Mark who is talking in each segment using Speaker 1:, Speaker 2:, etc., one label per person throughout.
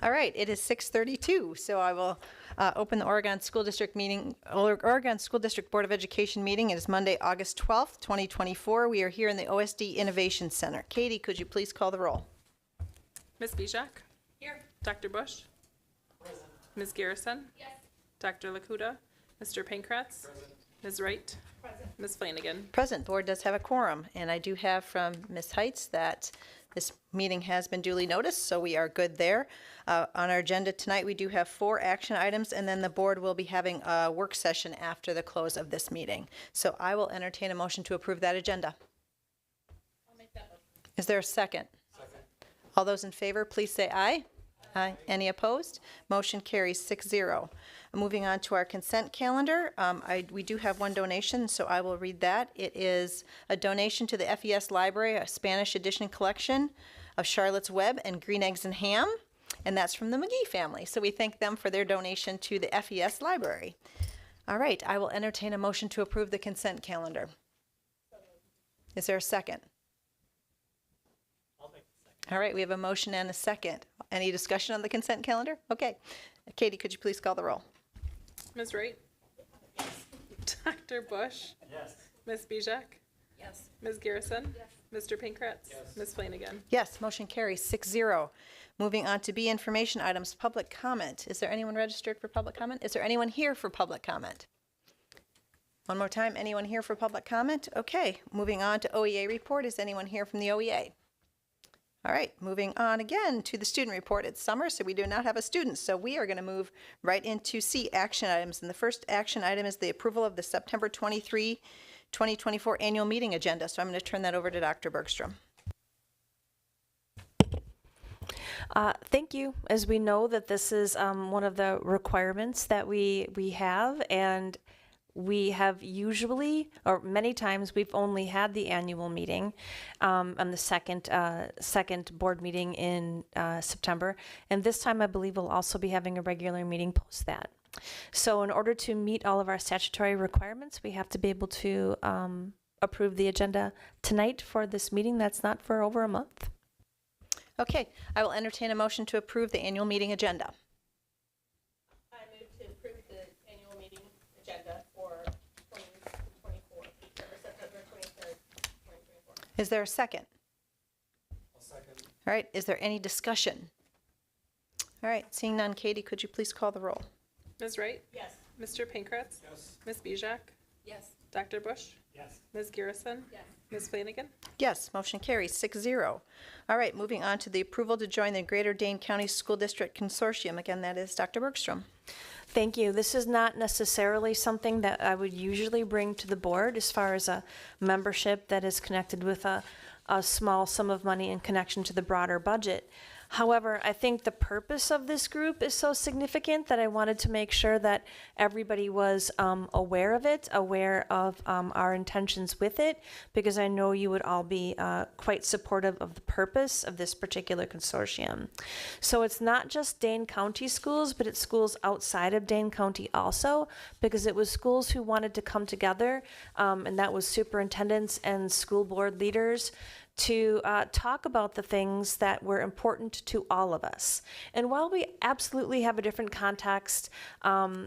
Speaker 1: All right, it is 6:32, so I will open the Oregon School District meeting, Oregon School District Board of Education meeting. It is Monday, August 12th, 2024. We are here in the OSD Innovation Center. Katie, could you please call the roll?
Speaker 2: Ms. Bijak? Here. Dr. Bush? Present. Ms. Garrison? Yes. Dr. Lakuta? Mr. Pankratz? Present. Ms. Wright? Present. Ms. Flanagan?
Speaker 1: Present. Board does have a quorum, and I do have from Ms. Heights that this meeting has been duly noticed, so we are good there. On our agenda tonight, we do have 4 action items, and then the board will be having a work session after the close of this meeting. So I will entertain a motion to approve that agenda.
Speaker 3: I'll make that motion.
Speaker 1: Is there a second? Second. All those in favor, please say aye. Aye. Any opposed? Motion carries 6-0. Moving on to our consent calendar, we do have one donation, so I will read that. It is a donation to the FES Library, a Spanish edition collection of Charlotte's Web and Green Eggs and Ham, and that's from the McGee family. So we thank them for their donation to the FES Library. All right, I will entertain a motion to approve the consent calendar. Is there a second? All right, we have a motion and a second. Any discussion on the consent calendar? Okay. Katie, could you please call the roll?
Speaker 2: Ms. Wright? Dr. Bush?
Speaker 4: Yes.
Speaker 2: Ms. Bijak?
Speaker 3: Yes.
Speaker 2: Ms. Garrison? Mr. Pankratz? Ms. Flanagan?
Speaker 1: Yes, motion carries 6-0. Moving on to B, information items, public comment. Is there anyone registered for public comment? Is there anyone here for public comment? One more time, anyone here for public comment? Okay, moving on to OEA report. Is anyone here from the OEA? All right, moving on again to the student report. It's summer, so we do not have a student. So we are going to move right into C, action items. And the first action item is the approval of the September 23, 2024 annual meeting agenda. So I'm going to turn that over to Dr. Bergstrom.
Speaker 5: Thank you. As we know that this is one of the requirements that we have, and we have usually, or many times, we've only had the annual meeting on the second board meeting in September, and this time I believe we'll also be having a regular meeting post that. So in order to meet all of our statutory requirements, we have to be able to approve the agenda tonight for this meeting that's not for over a month.
Speaker 1: Okay, I will entertain a motion to approve the annual meeting agenda.
Speaker 3: I move to approve the annual meeting agenda for 2024, or September 23rd, 2024.
Speaker 1: Is there a second?
Speaker 4: I'll second.
Speaker 1: All right, is there any discussion? All right, seeing none, Katie, could you please call the roll?
Speaker 2: Ms. Wright?
Speaker 3: Yes.
Speaker 2: Mr. Pankratz?
Speaker 4: Yes.
Speaker 2: Ms. Bijak?
Speaker 3: Yes.
Speaker 2: Dr. Bush?
Speaker 4: Yes.
Speaker 2: Ms. Garrison?
Speaker 3: Yes.
Speaker 2: Ms. Flanagan?
Speaker 1: Yes, motion carries 6-0. All right, moving on to the approval to join the Greater Dane County School District Consortium. Again, that is Dr. Bergstrom.
Speaker 5: Thank you. This is not necessarily something that I would usually bring to the board as far as a membership that is connected with a small sum of money in connection to the broader budget. However, I think the purpose of this group is so significant that I wanted to make sure that everybody was aware of it, aware of our intentions with it, because I know you would all be quite supportive of the purpose of this particular consortium. So it's not just Dane County schools, but it's schools outside of Dane County also, because it was schools who wanted to come together, and that was superintendents and school board leaders, to talk about the things that were important to all of us. And while we absolutely have a different context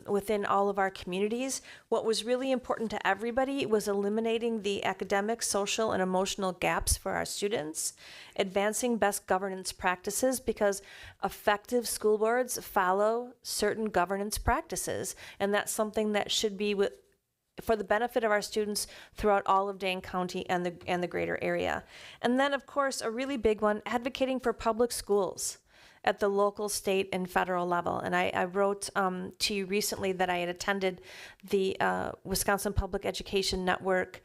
Speaker 5: within all of our communities, what was really important to everybody was eliminating the academic, social, and emotional gaps for our students, advancing best governance practices, because effective school boards follow certain governance practices, and that's something that should be for the benefit of our students throughout all of Dane County and the greater area. And then, of course, a really big one, advocating for public schools at the local, state, and federal level. And I wrote to you recently that I had attended the Wisconsin Public Education Network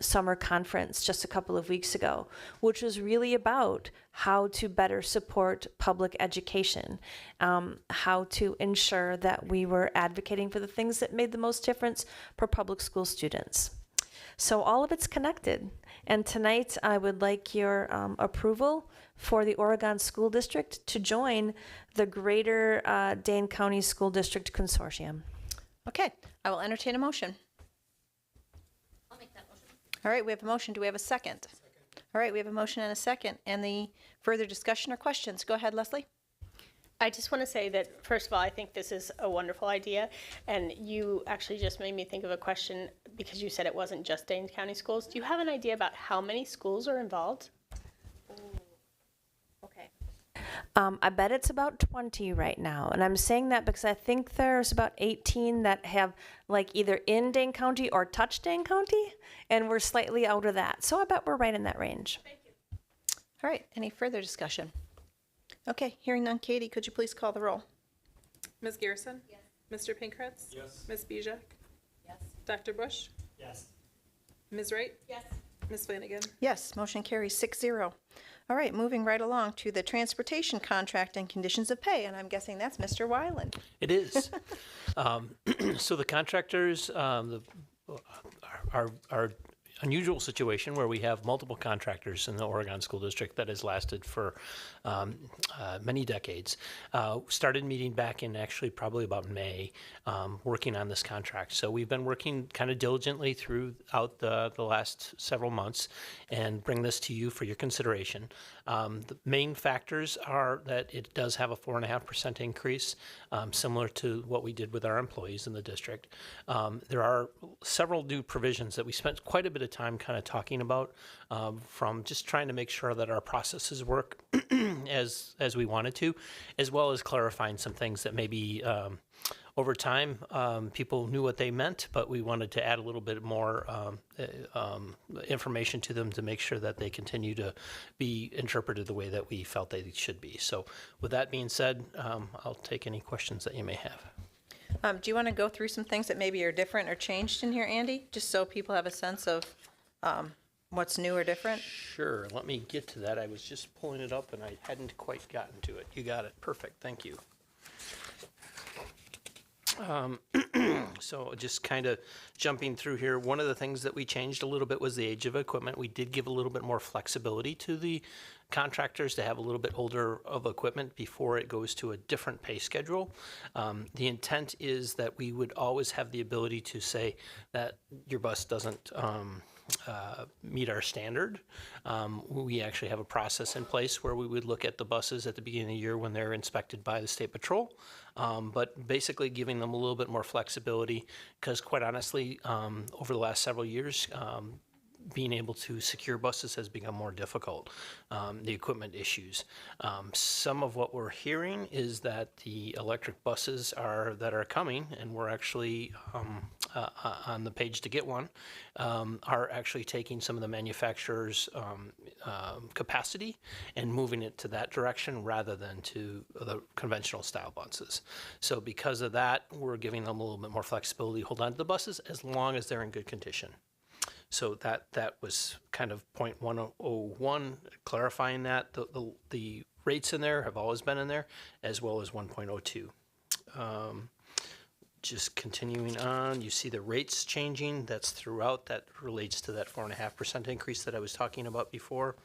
Speaker 5: summer conference just a couple of weeks ago, which was really about how to better support public education, how to ensure that we were advocating for the things that made the most difference for public school students. So all of it's connected. And tonight I would like your approval for the Oregon School District to join the Greater Dane County School District Consortium.
Speaker 1: Okay, I will entertain a motion.
Speaker 3: I'll make that motion.
Speaker 1: All right, we have a motion. Do we have a second? All right, we have a motion and a second. And the further discussion or questions? Go ahead, Leslie.
Speaker 6: I just want to say that, first of all, I think this is a wonderful idea, and you actually just made me think of a question because you said it wasn't just Dane County schools. Do you have an idea about how many schools are involved?
Speaker 3: Okay.
Speaker 5: I bet it's about 20 right now, and I'm saying that because I think there's about 18 that have like either in Dane County or touch Dane County, and we're slightly out of that. So I bet we're right in that range.
Speaker 3: Thank you.
Speaker 1: All right, any further discussion? Okay, hearing none, Katie, could you please call the roll?
Speaker 2: Ms. Garrison?
Speaker 3: Yes.
Speaker 2: Mr. Pankratz?
Speaker 4: Yes.
Speaker 2: Ms. Bijak?
Speaker 3: Yes.
Speaker 2: Dr. Bush?
Speaker 4: Yes.
Speaker 2: Ms. Wright?
Speaker 3: Yes.
Speaker 2: Ms. Flanagan?
Speaker 1: Yes, motion carries 6-0. All right, moving right along to the transportation contract and conditions of pay, and I'm guessing that's Mr. Weiland.
Speaker 7: It is. So the contractors, our unusual situation where we have multiple contractors in the Oregon School District that has lasted for many decades. Started meeting back in actually probably about May, working on this contract. So we've been working kind of diligently throughout the last several months and bring this to you for your consideration. The main factors are that it does have a 4.5% increase, similar to what we did with our employees in the district. There are several new provisions that we spent quite a bit of time kind of talking about, from just trying to make sure that our processes work as we wanted to, as well as clarifying some things that maybe over time people knew what they meant, but we wanted to add a little bit more information to them to make sure that they continue to be interpreted the way that we felt they should be. So with that being said, I'll take any questions that you may have.
Speaker 1: Do you want to go through some things that maybe are different or changed in here, Andy? Just so people have a sense of what's new or different?
Speaker 7: Sure, let me get to that. I was just pulling it up and I hadn't quite gotten to it. You got it, perfect, thank you. So just kind of jumping through here, one of the things that we changed a little bit was the age of equipment. We did give a little bit more flexibility to the contractors to have a little bit older of equipment before it goes to a different pay schedule. The intent is that we would always have the ability to say that your bus doesn't meet our standard. We actually have a process in place where we would look at the buses at the beginning of the year when they're inspected by the State Patrol, but basically giving them a little bit more flexibility because quite honestly, over the last several years, being able to secure buses has become more difficult, the equipment issues. Some of what we're hearing is that the electric buses that are coming, and we're actually on the page to get one, are actually taking some of the manufacturers' capacity and moving it to that direction rather than to the conventional style buses. So because of that, we're giving them a little bit more flexibility to hold on to the buses as long as they're in good condition. So that was kind of point 101, clarifying that. The rates in there have always been in there, as well as 1.02. Just continuing on, you see the rates changing. That's throughout. That relates to that 4.5% increase that I was talking about before.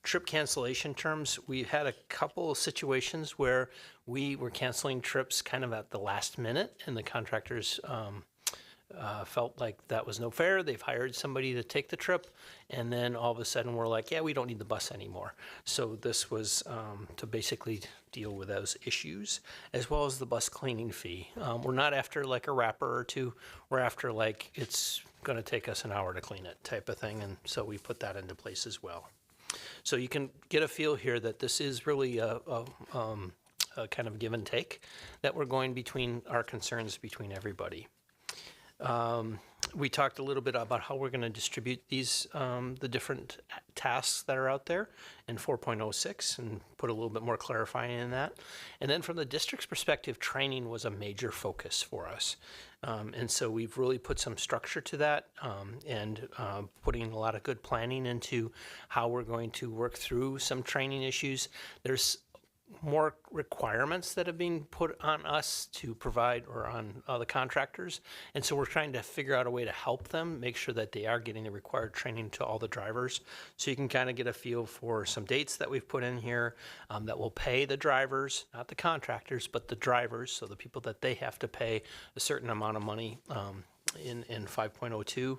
Speaker 7: Trip cancellation terms, we had a couple of situations where we were canceling trips kind of at the last minute, and the contractors felt like that was no fair. They've hired somebody to take the trip, and then all of a sudden we're like, yeah, we don't need the bus anymore. So this was to basically deal with those issues, as well as the bus cleaning fee. We're not after like a wrapper or two. We're after like it's going to take us an hour to clean it type of thing, and so we put that into place as well. So you can get a feel here that this is really a kind of give and take that we're going between our concerns between everybody. We talked a little bit about how we're going to distribute these, the different tasks that are out there in 4.06 and put a little bit more clarifying in that. And then from the district's perspective, training was a major focus for us. And so we've really put some structure to that and putting a lot of good planning into how we're going to work through some training issues. There's more requirements that have been put on us to provide, or on the contractors, and so we're trying to figure out a way to help them make sure that they are getting the required training to all the drivers. So you can kind of get a feel for some dates that we've put in here that will pay the drivers, not the contractors, but the drivers, so the people that they have to pay a certain amount of money in 5.02,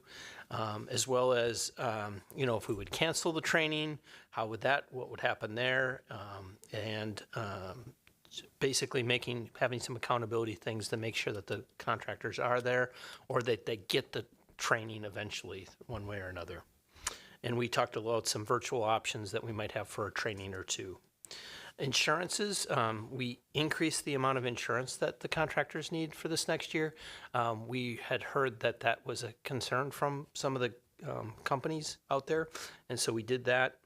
Speaker 7: as well as, if we would cancel the training, what would happen there, and basically having some accountability things to make sure that the contractors are there, or that they get the training eventually one way or another. And we talked about some virtual options that we might have for a training or two. Insurances, we increased the amount of insurance that the contractors need for this next year. We had heard that was a concern from some of the companies out there, and so we did that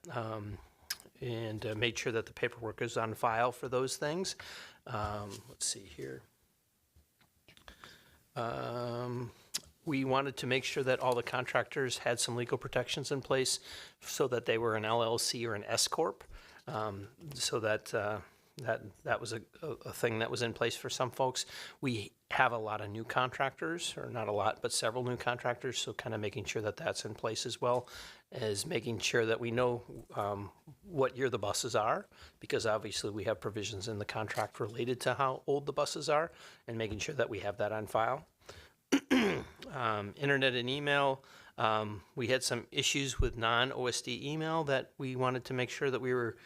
Speaker 7: and made sure that the paperwork is on file for those things. Let's see here. We wanted to make sure that all the contractors had some legal protections in place so that they were an LLC or an S-Corp. So that That was a thing that was in place for some folks. We have a lot of new contractors, or not a lot, but several new contractors, so kind of making sure that that's in place as well as making sure that we know what year the buses are, because obviously we have provisions in the contract related to how old the buses are, and making sure that we have that on file. Internet and email, we had some issues with non-OSD email that we wanted to make sure that we were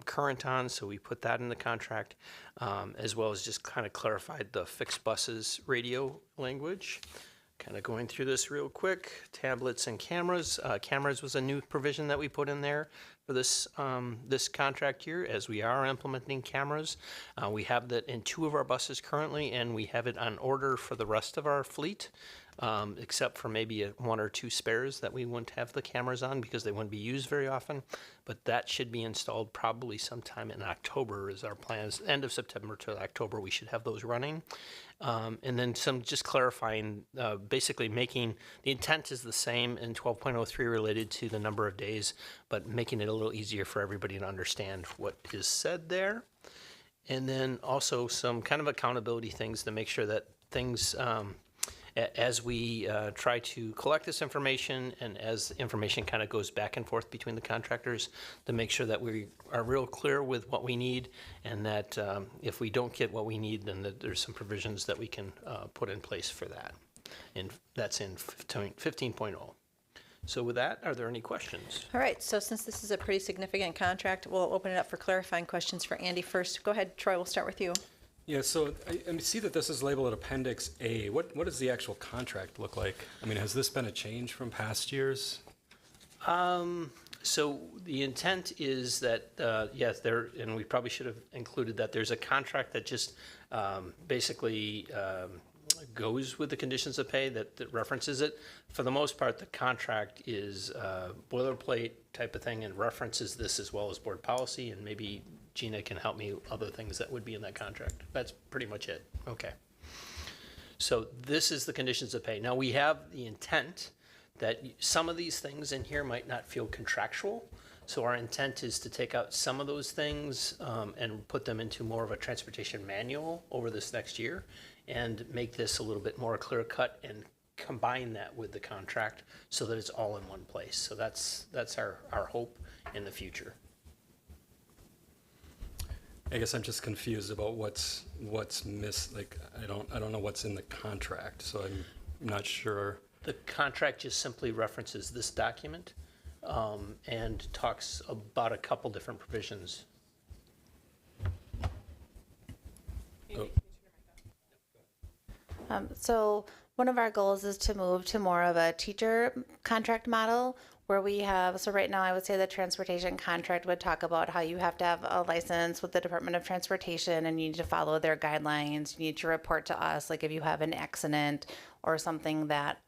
Speaker 7: current on, so we put that in the contract, as well as just kind of clarified the fixed buses radio language. Kind of going through this real quick. Tablets and cameras. Cameras was a new provision that we put in there for this this contract year, as we are implementing cameras. We have that in 2 of our buses currently, and we have it on order for the rest of our fleet, except for maybe 1 or 2 spares that we wouldn't have the cameras on because they wouldn't be used very often. But that should be installed probably sometime in October is our plans. End of September to October, we should have those running. And then some just clarifying, basically making, the intent is the same in 12.03 related to the number of days, but making it a little easier for everybody to understand what is said there. And then also some kind of accountability things to make sure that things, as we try to collect this information and as information kind of goes back and forth between the contractors, to make sure that we are real clear with what we need, and that if we don't get what we need, then that there's some provisions that we can put in place for that. And that's in 15.0. So with that, are there any questions?
Speaker 1: All right, so since this is a pretty significant contract, we'll open it up for clarifying questions for Andy first. Go ahead, Troy, we'll start with you.
Speaker 4: Yeah, so I see that this is labeled Appendix A. What does the actual contract look like? I mean, has this been a change from past years?
Speaker 7: So the intent is that, yes, there, and we probably should have included that there's a contract that just basically goes with the conditions of pay that references it. For the most part, the contract is boilerplate type of thing and references this as well as board policy, and maybe Gina can help me with other things that would be in that contract. That's pretty much it. Okay. So this is the conditions of pay. Now we have the intent that some of these things in here might not feel contractual. So our intent is to take out some of those things and put them into more of a transportation manual over this next year, and make this a little bit more clear cut and combine that with the contract so that it's all in one place. So that's our hope in the future.
Speaker 4: I guess I'm just confused about what's missed. Like, I don't know what's in the contract, so I'm not sure.
Speaker 7: The contract just simply references this document and talks about a couple different provisions.
Speaker 8: So one of our goals is to move to more of a teacher contract model where we have, so right now I would say the transportation contract would talk about how you have to have a license with the Department of Transportation and you need to follow their guidelines. You need to report to us, like if you have an accident or something that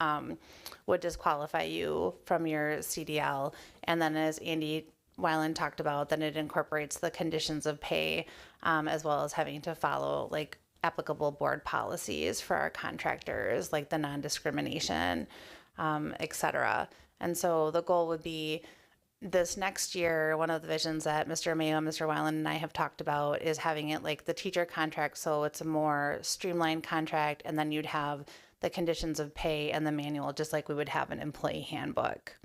Speaker 8: would disqualify you from your CDL. And then as Andy Weiland talked about, then it incorporates the conditions of pay as well as having to follow like applicable board policies for our contractors, like the non-discrimination, et cetera. And so the goal would be this next year, one of the visions that Mr. Mayo, Mr. Weiland, and I have talked about is having it like the teacher contract, so it's a more streamlined contract, and then you'd have the conditions of pay and the manual, just like we would have an employee handbook.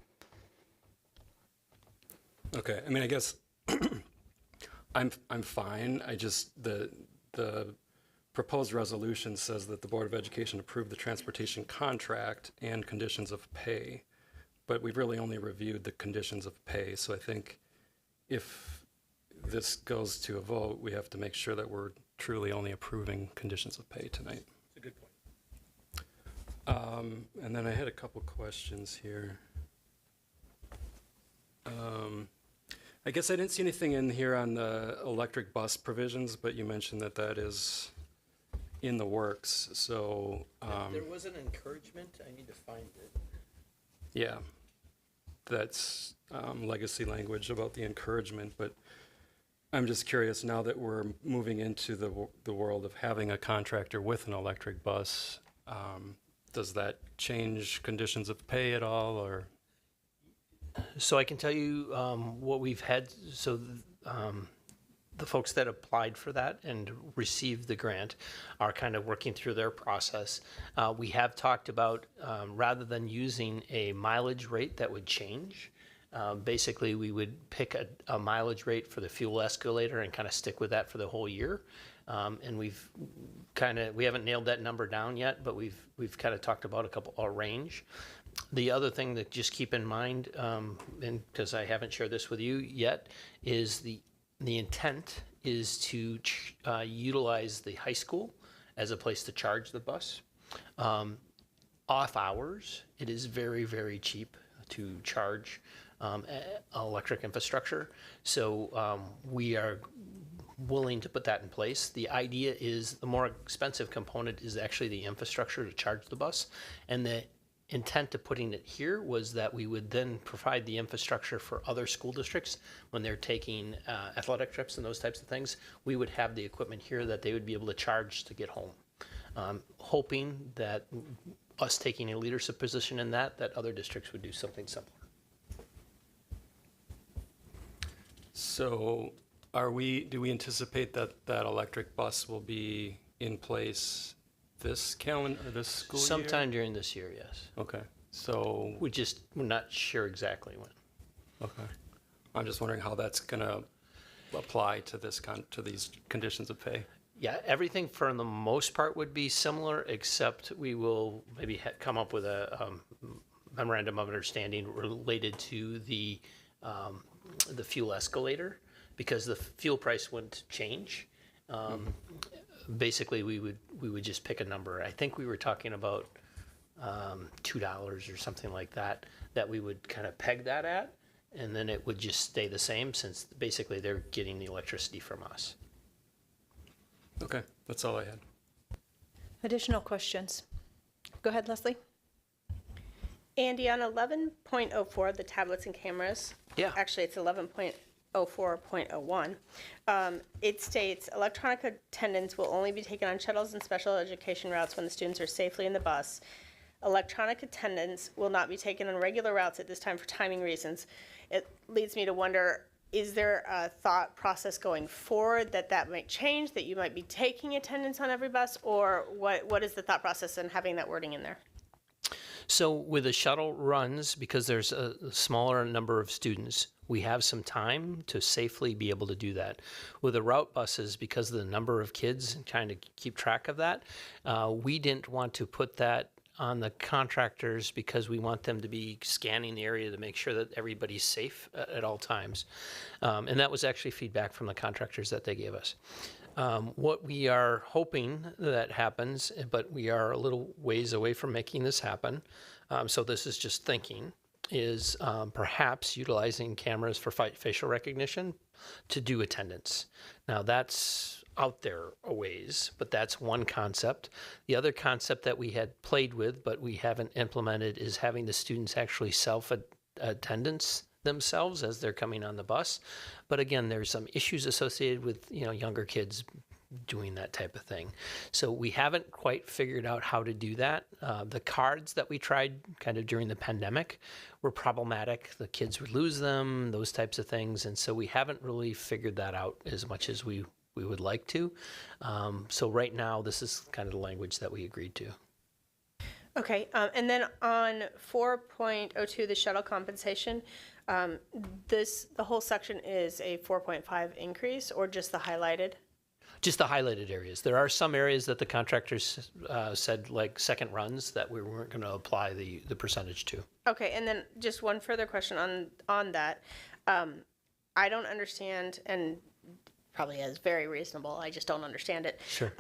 Speaker 4: Okay, I mean, I guess I'm fine. I just the proposed resolution says that the Board of Education approved the transportation contract and conditions of pay, but we've really only reviewed the conditions of pay. So I think if this goes to a vote, we have to make sure that we're truly only approving conditions of pay tonight.
Speaker 7: That's a good point.
Speaker 4: And then I had a couple questions here. I guess I didn't see anything in here on the electric bus provisions, but you mentioned that that is in the works, so.
Speaker 7: There was an encouragement, I need to find it.
Speaker 4: Yeah, that's legacy language about the encouragement, but I'm just curious, now that we're moving into the world of having a contractor with an electric bus, does that change conditions of pay at all, or?
Speaker 7: So I can tell you what we've had. So the folks that applied for that and received the grant are kind of working through their process. We have talked about, rather than using a mileage rate that would change, basically we would pick a mileage rate for the fuel escalator and kind of stick with that for the whole year. And we haven't nailed that number down yet, but we've kind of talked about a range. The other thing that just keep in mind, and because I haven't shared this with you yet, is the intent is to utilize the high school as a place to charge the bus. Off hours, it is very, very cheap to charge electric infrastructure. So we are willing to put that in place. The idea is the more expensive component is actually the infrastructure to charge the bus. And the intent of putting it here was that we would then provide the infrastructure for other school districts when they're taking athletic trips and those types of things. We would have the equipment here that they would be able to charge to get home. Hoping that us taking a leadership position in that other districts would do something similar.
Speaker 4: So do we anticipate that electric bus will be in place this school year?
Speaker 7: Sometime during this year, yes.
Speaker 4: Okay, so,
Speaker 7: We're not sure exactly when.
Speaker 4: okay. I'm just wondering how that's gonna apply to to these conditions of pay.
Speaker 7: Yeah, everything for the most part would be similar, except we will maybe come up with a memorandum of understanding related to the fuel escalator, because the fuel price wouldn't change. Basically, we would just pick a number. I think we were talking about $2 or something like that we would kind of peg that at, and then it would just stay the same, since basically they're getting the electricity from us.
Speaker 4: Okay, that's all I had.
Speaker 1: Additional questions? Go ahead, Leslie.
Speaker 3: Andy, on 11.04, the tablets and cameras.
Speaker 7: Yeah.
Speaker 3: Actually, it's 11.04.01. It states electronic attendance will only be taken on shuttles and special education routes when the students are safely in the bus. Electronic attendance will not be taken on regular routes at this time for timing reasons. It leads me to wonder, is there a thought process going forward that might change, that you might be taking attendance on every bus, or what is the thought process in having that wording in there?
Speaker 7: So with the shuttle runs, because there's a smaller number of students, we have some time to safely be able to do that. With the route buses, because of the number of kids and trying to keep track of that, we didn't want to put that on the contractors, because we want them to be scanning the area to make sure that everybody's safe at all times. And that was actually feedback from the contractors that they gave us. What we are hoping that happens, but we are a little ways away from making this happen, so this is just thinking, is perhaps utilizing cameras for facial recognition to do attendance. Now that's out there a ways, but that's one concept. The other concept that we had played with, but we haven't implemented, is having the students actually self-attendance themselves as they're coming on the bus. But again, there's some issues associated with, younger kids doing that type of thing. So we haven't quite figured out how to do that. The cards that we tried kind of during the pandemic were problematic. The kids would lose them, those types of things. And so we haven't really figured that out as much as we would like to. So right now, this is kind of the language that we agreed to.
Speaker 3: Okay, and then on 4.02, the shuttle compensation, the whole section is a 4.5 increase, or just the highlighted?
Speaker 7: Just the highlighted areas. There are some areas that the contractors said, like second runs, that we weren't going to apply the percentage to.
Speaker 3: Okay, and then just one further question on that. I don't understand, and probably is very reasonable, I just don't understand it.
Speaker 7: Sure.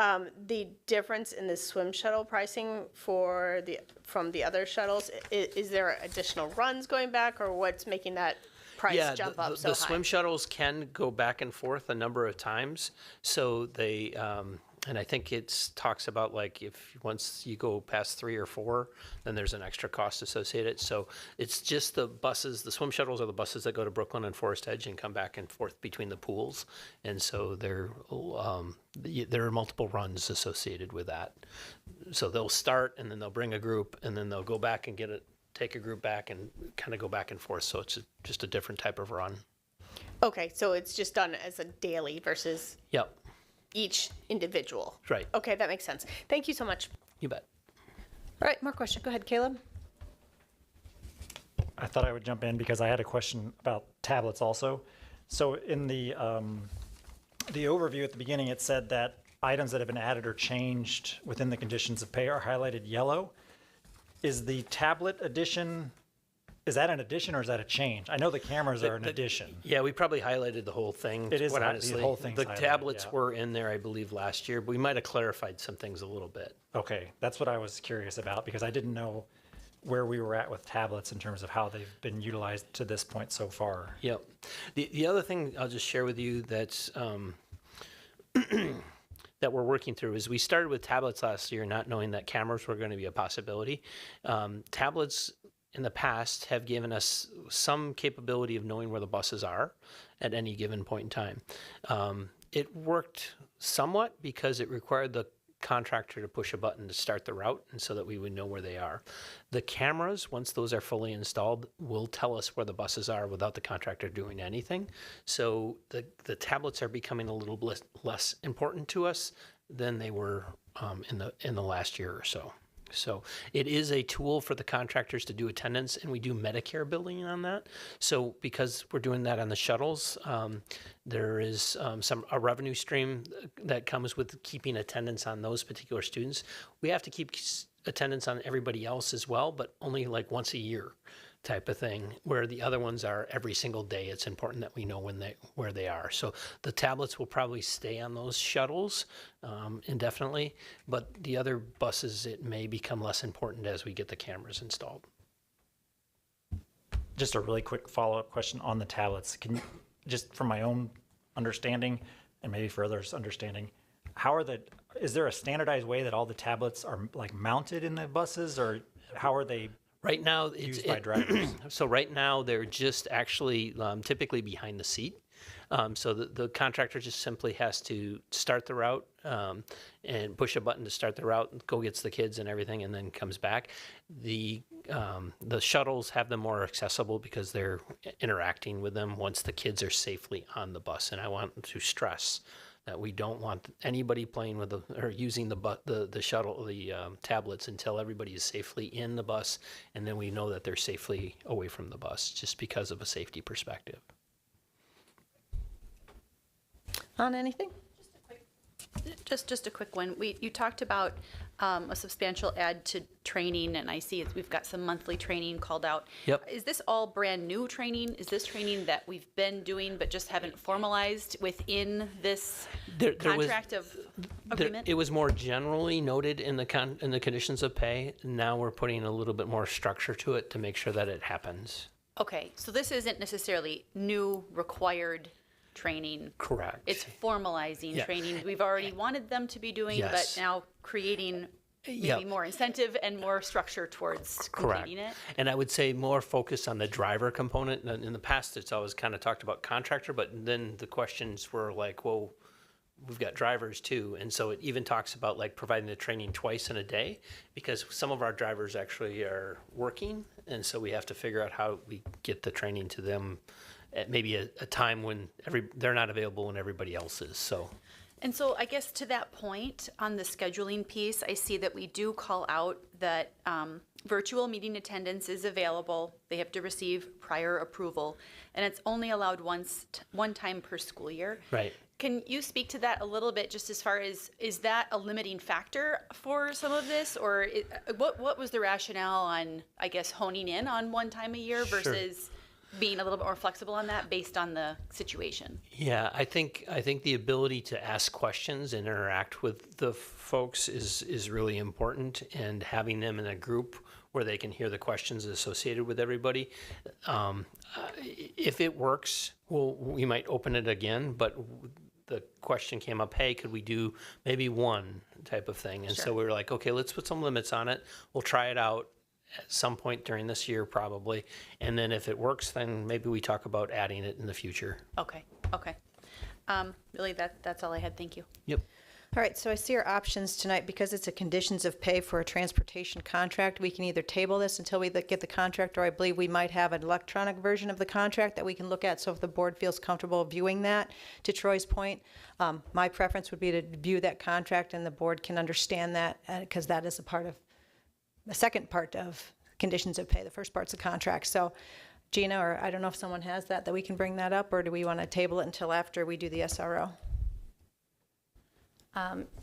Speaker 3: The difference in the swim shuttle pricing from the other shuttles, is there additional runs going back, or what's making that price jump up so high?
Speaker 7: The swim shuttles can go back and forth a number of times. So they, and I think it talks about, like, if once you go past 3 or 4, then there's an extra cost associated. So it's just the buses, the swim shuttles are the buses that go to Brooklyn and Forest Edge and come back and forth between the pools. And so there are multiple runs associated with that. So they'll start, and then they'll bring a group, and then they'll go back and take a group back and kind of go back and forth. So it's just a different type of run.
Speaker 3: Okay, so it's just done as a daily versus
Speaker 7: Yep,
Speaker 3: each individual.
Speaker 7: right.
Speaker 3: Okay, that makes sense. Thank you so much.
Speaker 7: You bet.
Speaker 1: All right, more question. Go ahead, Caleb.
Speaker 9: I thought I would jump in because I had a question about tablets also. So in the overview at the beginning, it said that items that have been added or changed within the conditions of pay are highlighted yellow. Is the tablet addition, is that an addition or is that a change? I know the cameras are an addition.
Speaker 7: Yeah, we probably highlighted the whole thing.
Speaker 9: It is
Speaker 7: quite
Speaker 9: the
Speaker 7: honestly.
Speaker 9: whole thing's
Speaker 7: The
Speaker 9: highlighted,
Speaker 7: tablets
Speaker 9: yeah.
Speaker 7: were in there, I believe, last year, but we might have clarified some things a little bit.
Speaker 9: Okay, that's what I was curious about because I didn't know where we were at with tablets in terms of how they've been utilized to this point so far.
Speaker 7: Yep. The other thing I'll just share with you that's that we're working through is we started with tablets last year, not knowing that cameras were going to be a possibility. Tablets in the past have given us some capability of knowing where the buses are at any given point in time. It worked somewhat because it required the contractor to push a button to start the route and so that we would know where they are. The cameras, once those are fully installed, will tell us where the buses are without the contractor doing anything. So the tablets are becoming a little less important to us than they were in the last year or so. So it is a tool for the contractors to do attendance, and we do Medicare billing on that. So because we're doing that on the shuttles, there is a revenue stream that comes with keeping attendance on those particular students. We have to keep attendance on everybody else as well, but only like once a year type of thing, where the other ones are every single day. It's important that we know where they are. So the tablets will probably stay on those shuttles indefinitely, but the other buses, it may become less important as we get the cameras installed.
Speaker 9: Just a really quick follow-up question on the tablets. Can you, just from my own understanding and maybe for others' understanding, is there a standardized way that all the tablets are like mounted in the buses, or how are they
Speaker 7: Right now,
Speaker 9: used by drivers?
Speaker 7: So right now, they're just actually typically behind the seat. So the contractor just simply has to start the route and push a button to start the route, go gets the kids and everything, and then comes back. The shuttles have them more accessible because they're interacting with them once the kids are safely on the bus. And I want to stress that we don't want anybody playing with or using the shuttle, the tablets until everybody is safely in the bus, and then we know that they're safely away from the bus, just because of a safety perspective.
Speaker 1: On anything?
Speaker 10: Just a quick one. You talked about a substantial add to training, and I see we've got some monthly training called out.
Speaker 7: Yep.
Speaker 10: Is this all brand new training? Is this training that we've been doing but just haven't formalized within this contract of agreement?
Speaker 7: It was more generally noted in the conditions of pay. Now we're putting a little bit more structure to it to make sure that it happens.
Speaker 10: Okay, so this isn't necessarily new required training.
Speaker 7: Correct.
Speaker 10: It's formalizing
Speaker 7: Yeah.
Speaker 10: training we've already wanted them to be doing,
Speaker 7: Yes.
Speaker 10: but now creating maybe
Speaker 7: Yep.
Speaker 10: more incentive and more structure towards
Speaker 7: Correct.
Speaker 10: completing it.
Speaker 7: And I would say more focus on the driver component. In the past, it's always kind of talked about contractor, but then the questions were like, well, we've got drivers too. And so it even talks about like providing the training twice in a day, because some of our drivers actually are working. And so we have to figure out how we get the training to them at maybe a time when they're not available when everybody else is. So.
Speaker 10: And so I guess to that point, on the scheduling piece, I see that we do call out that virtual meeting attendance is available. They have to receive prior approval, and it's only allowed one time per school year.
Speaker 7: Right.
Speaker 10: Can you speak to that a little bit, just as far as, is that a limiting factor for some of this? Or what was the rationale on, I guess, honing in on one time a year
Speaker 7: Sure.
Speaker 10: versus being a little bit more flexible on that based on the situation?
Speaker 7: Yeah, I think the ability to ask questions and interact with the folks is really important, and having them in a group where they can hear the questions associated with everybody. If it works, we might open it again, but the question came up, hey, could we do maybe one type of thing? And so we were like, okay, let's put some limits on it. We'll try it out at some point during this year probably. And then if it works, then maybe we talk about adding it in the future.
Speaker 10: Okay. Really, that's all I had. Thank you.
Speaker 7: Yep.
Speaker 1: All right, so I see our options tonight, because it's a conditions of pay for a transportation contract. We can either table this until we get the contract, or I believe we might have an electronic version of the contract that we can look at. So if the board feels comfortable viewing that, to Troy's point, my preference would be to view that contract, and the board can understand that, because that is a part of, the second part of conditions of pay. The first part's the contract. So Gina, or I don't know if someone has that we can bring that up, or do we want to table it until after we do the SRO?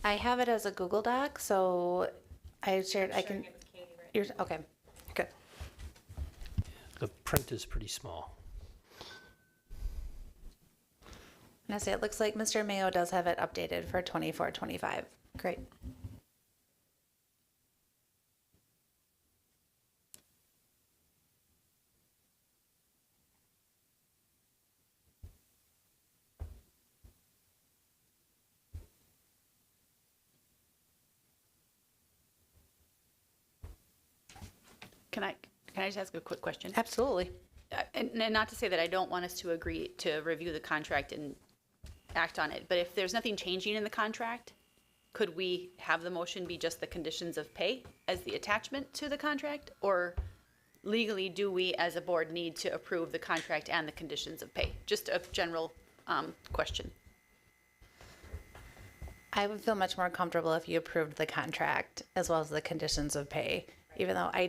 Speaker 8: I have it as a Google Doc, so I shared, I can. You're, okay.
Speaker 1: Okay.
Speaker 7: The print is pretty small.
Speaker 8: And I say it looks like Mr. Mayo does have it updated for 24-25.
Speaker 1: Great.
Speaker 10: Can I just ask a quick question?
Speaker 1: Absolutely.
Speaker 10: And not to say that I don't want us to agree to review the contract and act on it, but if there's nothing changing in the contract, could we have the motion be just the conditions of pay as the attachment to the contract? Or legally, do we as a board need to approve the contract and the conditions of pay? Just a general question.
Speaker 8: I would feel much more comfortable if you approved the contract as well as the conditions of pay, even though I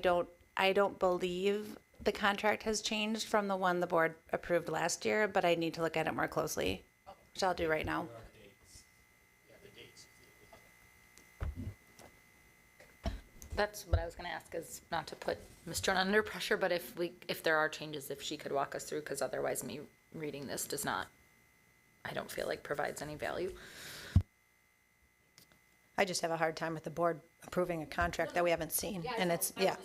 Speaker 8: don't believe the contract has changed from the one the board approved last year, but I need to look at it more closely, which I'll do right now.
Speaker 11: That's what I was going to ask, is not to put Ms. Jordan under pressure, but if there are changes, if she could walk us through, because otherwise me reading this does not, I don't feel like provides any value.
Speaker 1: I just have a hard time with the board approving a contract that we haven't seen, and it's, yeah.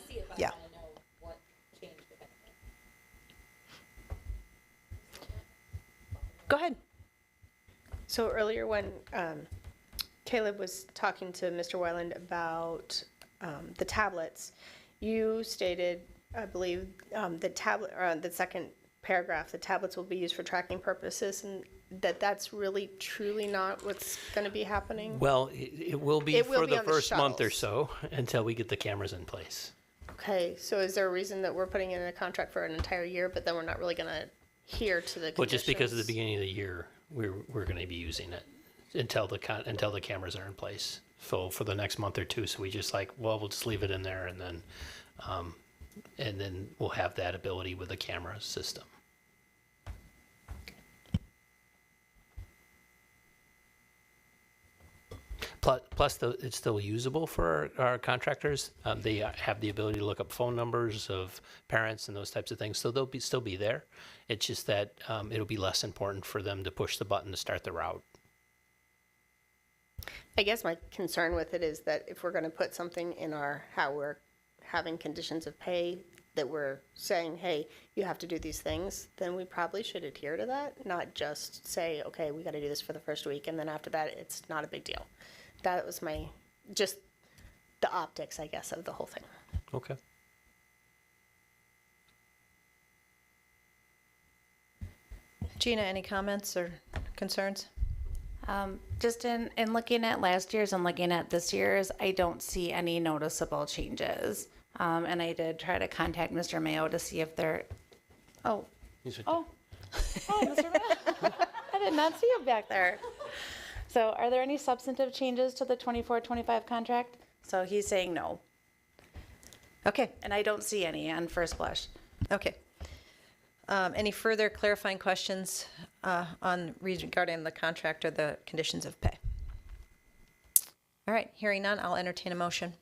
Speaker 1: Go ahead.
Speaker 3: So earlier when Caleb was talking to Mr. Wyland about the tablets, you stated, I believe, the second paragraph, the tablets will be used for tracking purposes, and that's really truly not what's going to be happening?
Speaker 7: Well, it will be
Speaker 3: It will
Speaker 7: for
Speaker 3: be
Speaker 7: the
Speaker 3: on the
Speaker 7: first month or
Speaker 3: shuttles.
Speaker 7: so until we get the cameras in place.
Speaker 3: Okay, so is there a reason that we're putting in a contract for an entire year, but then we're not really going to adhere to the conditions?
Speaker 7: Well, just because at the beginning of the year, we're going to be using it until the cameras are in place. So for the next month or two, so we just we'll just leave it in there, and then we'll have that ability with the camera system. Plus, it's still usable for our contractors. They have the ability to look up phone numbers of parents and those types of things, so they'll still be there. It's just that it'll be less important for them to push the button to start the route.
Speaker 3: I guess my concern with it is that if we're going to put something in how we're having conditions of pay, that we're saying, hey, you have to do these things, then we probably should adhere to that, not just say, okay, we got to do this for the first week, and then after that, it's not a big deal. That was just the optics, I guess, of the whole thing.
Speaker 7: Okay.
Speaker 1: Gina, any comments or concerns?
Speaker 8: Just in looking at last year's and looking at this year's, I don't see any noticeable changes. And I did try to contact Mr. Mayo to see if there. Oh, Mr. Mayo. I did not see you back there. So, are there any substantive changes to the 24-25 contract? So he's saying no,
Speaker 1: Okay,
Speaker 8: and I don't see any on first blush.
Speaker 1: okay. Any further clarifying questions regarding the contract or the conditions of pay? All right, hearing none, I'll entertain a motion.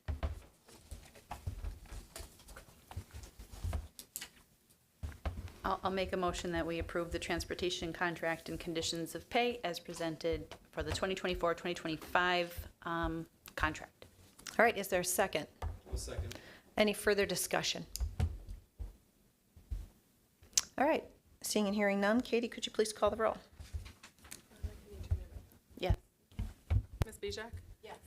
Speaker 10: I'll make a motion that we approve the transportation contract and conditions of pay as presented for the 2024-2025 contract.
Speaker 1: All right, is there a second?
Speaker 4: Second.
Speaker 1: Any further discussion? All right, seeing and hearing none, Katie, could you please call the roll?
Speaker 10: Yes.
Speaker 2: Ms. Bijak? Yes.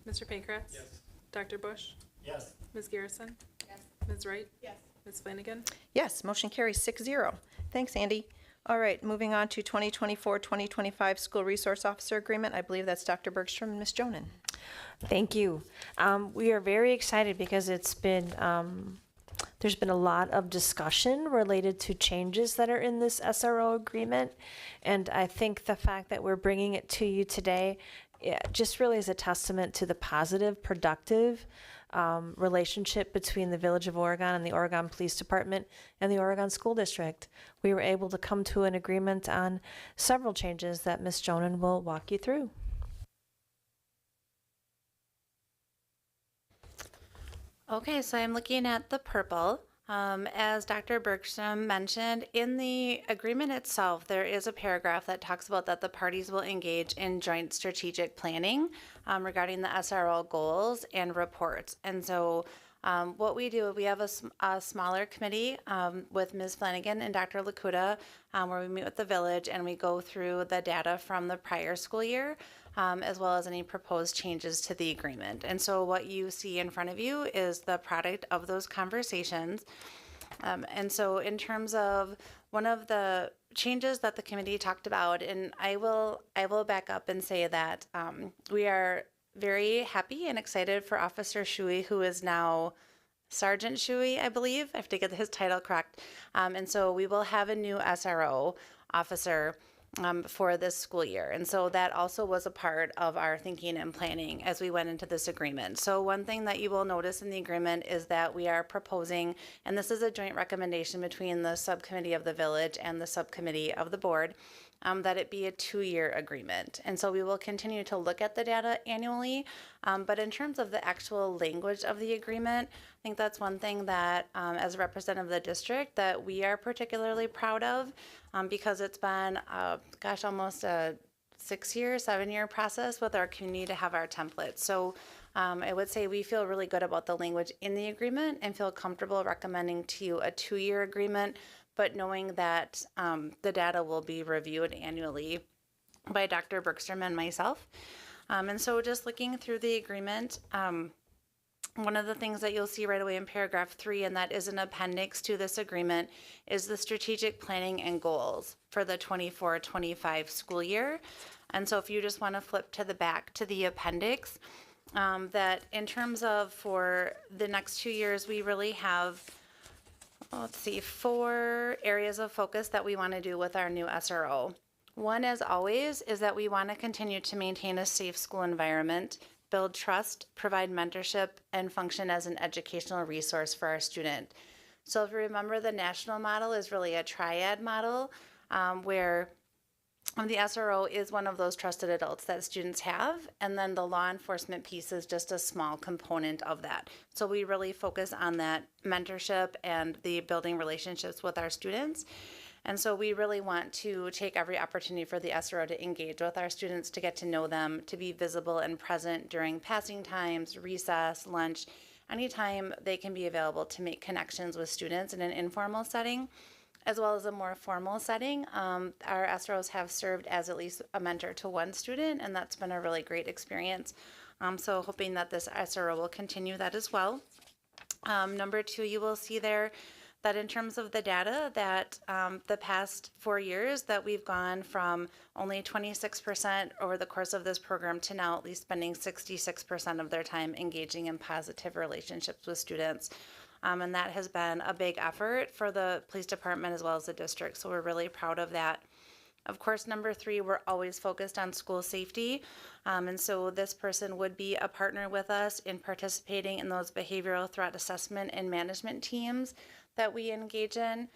Speaker 2: Mr. Pankratz? Yes. Dr. Bush?
Speaker 9: Yes.
Speaker 2: Ms. Garrison? Yes. Ms. Wright? Yes. Ms. Flanagan?
Speaker 1: Yes, motion carries 6-0. Thanks, Andy. All right, moving on to 2024-2025 School Resource Officer Agreement. I believe that's Dr. Bergstrom and Ms. Jonan.
Speaker 5: Thank you. We are very excited because it's been, there's been a lot of discussion related to changes that are in this SRO agreement. And I think the fact that we're bringing it to you today, just really is a testament to the positive, productive relationship between the Village of Oregon and the Oregon Police Department and the Oregon School District. We were able to come to an agreement on several changes that Ms. Jonan will walk you through.
Speaker 8: Okay, so I'm looking at the purple. As Dr. Bergstrom mentioned, in the agreement itself, there is a paragraph that talks about that the parties will engage in joint strategic planning regarding the SRO goals and reports. And so what we do, we have a smaller committee with Ms. Flanagan and Dr. Lakuta where we meet with the village and we go through the data from the prior school year as well as any proposed changes to the agreement. And so what you see in front of you is the product of those conversations. And so in terms of one of the changes that the committee talked about, and I will back up and say that we are very happy and excited for Officer Shui, who is now Sergeant Shui, I believe. I have to get his title correct. And so we will have a new SRO officer for this school year. And so that also was a part of our thinking and planning as we went into this agreement. So one thing that you will notice in the agreement is that we are proposing, and this is a joint recommendation between the subcommittee of the village and the subcommittee of the board, that it be a 2-year agreement. And so we will continue to look at the data annually. But in terms of the actual language of the agreement, I think that's one thing that, as a representative of the district, that we are particularly proud of because it's been, almost a 7-year process with our community to have our templates. So I would say we feel really good about the language in the agreement and feel comfortable recommending to you a 2-year agreement, but knowing that the data will be reviewed annually by Dr. Bergstrom and myself. And so just looking through the agreement, one of the things that you'll see right away in paragraph 3, and that is an appendix to this agreement, is the strategic planning and goals for the 24-25 school year. And so if you just want to flip to the back to the appendix, that in terms of for the next 2 years, we really have 4 areas of focus that we want to do with our new SRO. One, as always, is that we want to continue to maintain a safe school environment, build trust, provide mentorship, and function as an educational resource for our student. So if you remember, the national model is really a triad model where the SRO is one of those trusted adults that students have, and then the law enforcement piece is just a small component of that. So we really focus on that mentorship and the building relationships with our students. And so we really want to take every opportunity for the SRO to engage with our students, to get to know them, to be visible and present during passing times, recess, lunch, anytime they can be available to make connections with students in an informal setting, as well as a more formal setting. Our SROs have served as at least a mentor to one student, and that's been a really great experience. So hoping that this SRO will continue that as well. Number 2, you will see there that in terms of the data that the past 4 years that we've gone from only 26% over the course of this program to now at least spending 66% of their time engaging in positive relationships with students. And that has been a big effort for the police department as well as the district. So we're really proud of that. Of course, number 3, we're always focused on school safety. And so this person would be a partner with us in participating in those behavioral threat assessment and management teams that we engage in.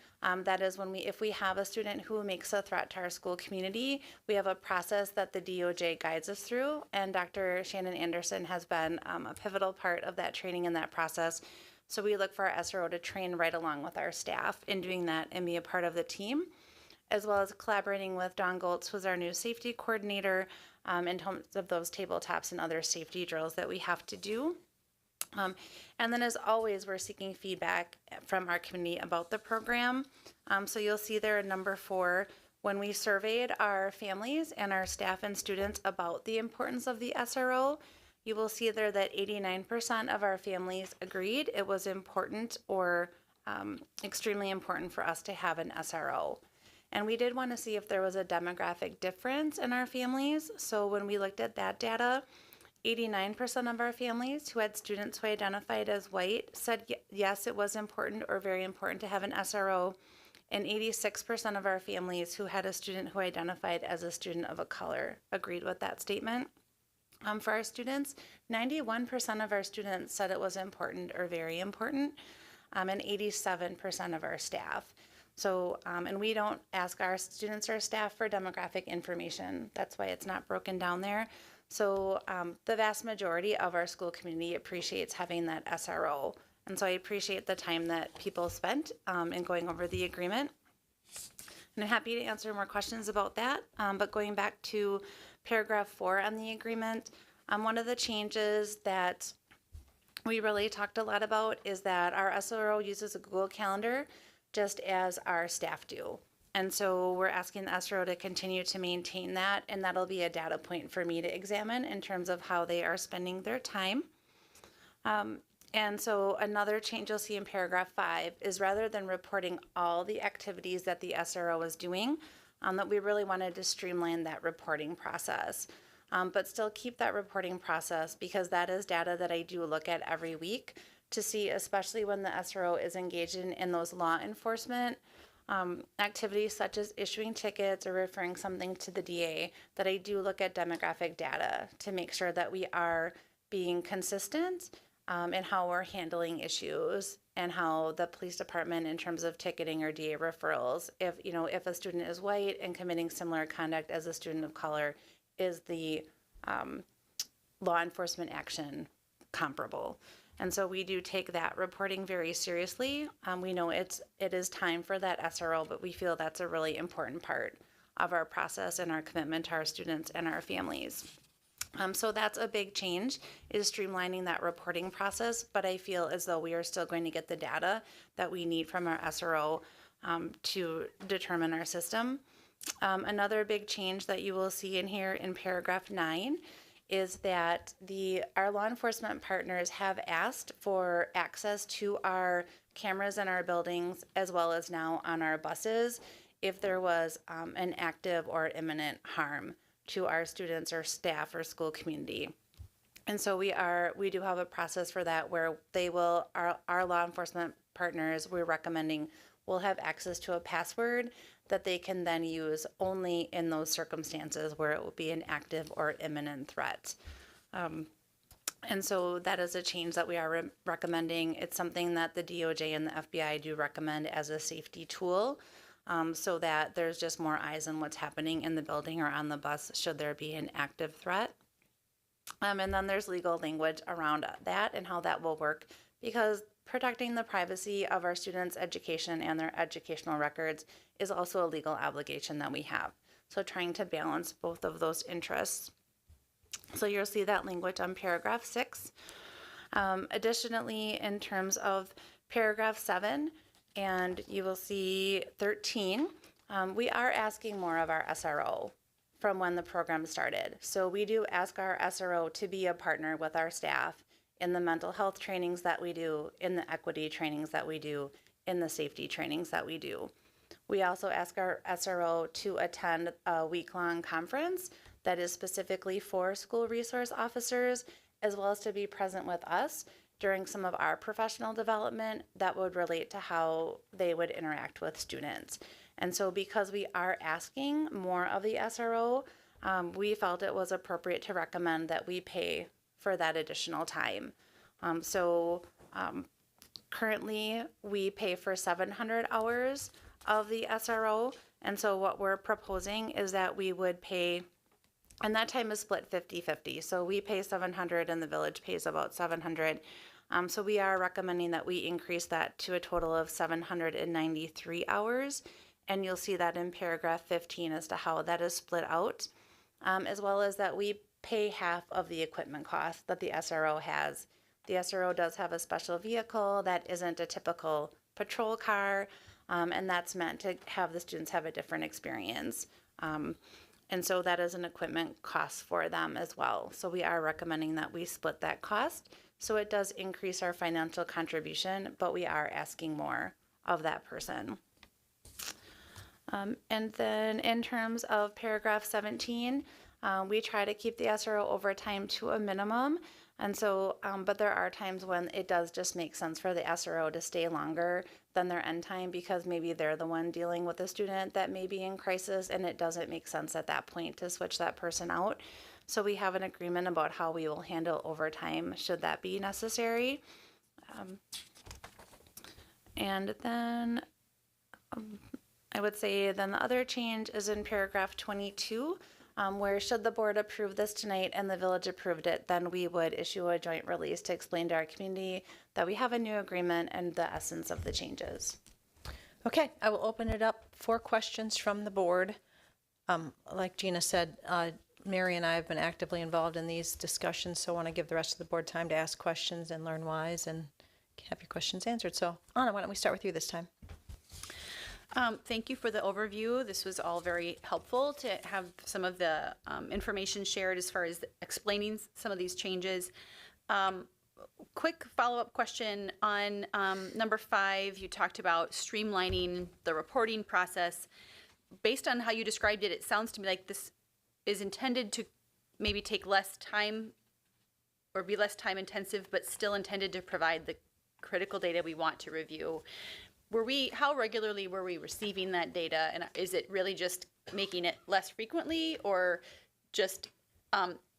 Speaker 8: That is when if we have a student who makes a threat to our school community, we have a process that the DOJ guides us through, and Dr. Shannon Anderson has been a pivotal part of that training and that process. So we look for our SRO to train right along with our staff in doing that and be a part of the team, as well as collaborating with Dawn Goltz, who's our new safety coordinator, in terms of those tabletops and other safety drills that we have to do. And then as always, we're seeking feedback from our community about the program. So you'll see there in number 4, when we surveyed our families and our staff and students about the importance of the SRO, you will see there that 89% of our families agreed it was important or extremely important for us to have an SRO. And we did want to see if there was a demographic difference in our families. So when we looked at that data, 89% of our families who had students who identified as white said yes, it was important or very important to have an SRO. And 86% of our families who had a student who identified as a student of a color agreed with that statement. For our students, 91% of our students said it was important or very important, and 87% of our staff. So, and we don't ask our students or staff for demographic information. That's why it's not broken down there. So the vast majority of our school community appreciates having that SRO. And so I appreciate the time that people spent in going over the agreement. And I'm happy to answer more questions about that. But going back to paragraph 4 on the agreement, one of the changes that we really talked a lot about is that our SRO uses a Google Calendar just as our staff do. And so we're asking the SRO to continue to maintain that, and that'll be a data point for me to examine in terms of how they are spending their time. And so another change you'll see in paragraph 5 is rather than reporting all the activities that the SRO is doing, that we really wanted to streamline that reporting process. But still keep that reporting process because that is data that I do look at every week to see, especially when the SRO is engaged in those law enforcement activities such as issuing tickets or referring something to the DA, that I do look at demographic data to make sure that we are being consistent in how we're handling issues and how the police department in terms of ticketing or DA referrals, if a student is white and committing similar conduct as a student of color, is the law enforcement action comparable. And so we do take that reporting very seriously. We know it is time for that SRO, but we feel that's a really important part of our process and our commitment to our students and our families. So that's a big change, is streamlining that reporting process, but I feel as though we are still going to get the data that we need from our SRO to determine our system. Another big change that you will see in here in paragraph 9 is that our law enforcement partners have asked for access to our cameras in our buildings as well as now on our buses if there was an active or imminent harm to our students or staff or school community. And so we do have a process for that where our law enforcement partners, we're recommending, will have access to a password that they can then use only in those circumstances where it will be an active or imminent threat. And so that is a change that we are recommending. It's something that the DOJ and the FBI do recommend as a safety tool, so that there's just more eyes on what's happening in the building or on the bus should there be an active threat. And then there's legal language around that and how that will work, because protecting the privacy of our students' education and their educational records is also a legal obligation that we have. So trying to balance both of those interests. So you'll see that language on paragraph 6. Additionally, in terms of paragraph 7, and you will see 13, we are asking more of our SRO from when the program started. So we do ask our SRO to be a partner with our staff in the mental health trainings that we do, in the equity trainings that we do, in the safety trainings that we do. We also ask our SRO to attend a week-long conference that is specifically for school resource officers, as well as to be present with us during some of our professional development that would relate to how they would interact with students. And so because we are asking more of the SRO, we felt it was appropriate to recommend that we pay for that additional time. Currently we pay for 700 hours of the SRO. And so what we're proposing is that we would pay, and that time is split 50-50. So we pay 700 and the village pays about 700. So we are recommending that we increase that to a total of 793 hours. And you'll see that in paragraph 15 as to how that is split out, as well as that we pay half of the equipment cost that the SRO has. The SRO does have a special vehicle that isn't a typical patrol car, and that's meant to have the students have a different experience. And so that is an equipment cost for them as well. So we are recommending that we split that cost. So it does increase our financial contribution, but we are asking more of that person. And then in terms of paragraph 17, we try to keep the SRO overtime to a minimum. And so, but there are times when it does just make sense for the SRO to stay longer than their end time because maybe they're the one dealing with a student that may be in crisis and it doesn't make sense at that point to switch that person out. So we have an agreement about how we will handle overtime should that be necessary. And then I would say then the other change is in paragraph 22, where should the board approve this tonight and the village approved it, then we would issue a joint release to explain to our community that we have a new agreement and the essence of the changes.
Speaker 1: Okay, I will open it up for questions from the board. Like Gina said, Mary and I have been actively involved in these discussions, so I want to give the rest of the board time to ask questions and learn whys and have your questions answered. So Anna, why don't we start with you this time?
Speaker 10: Thank you for the overview. This was all very helpful to have some of the information shared as far as explaining some of these changes. Quick follow-up question on number 5, you talked about streamlining the reporting process. Based on how you described it, it sounds to me like this is intended to maybe take less time or be less time intensive, but still intended to provide the critical data we want to review. How regularly were we receiving that data? And is it really just making it less frequently or just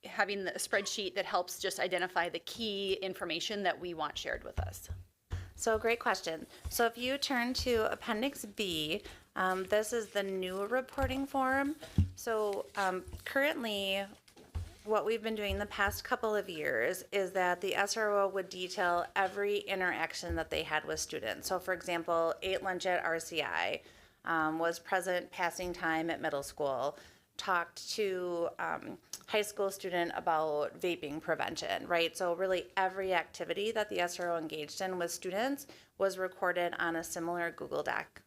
Speaker 10: having the spreadsheet that helps just identify the key information that we want shared with us?
Speaker 8: So great question. So if you turn to Appendix B, this is the new reporting form. So currently, what we've been doing the past couple of years is that the SRO would detail every interaction that they had with students. So for example, ate lunch at RCI, was present passing time at middle school, talked to high school student about vaping prevention, right? So really every activity that the SRO engaged in with students was recorded on a similar Google Doc.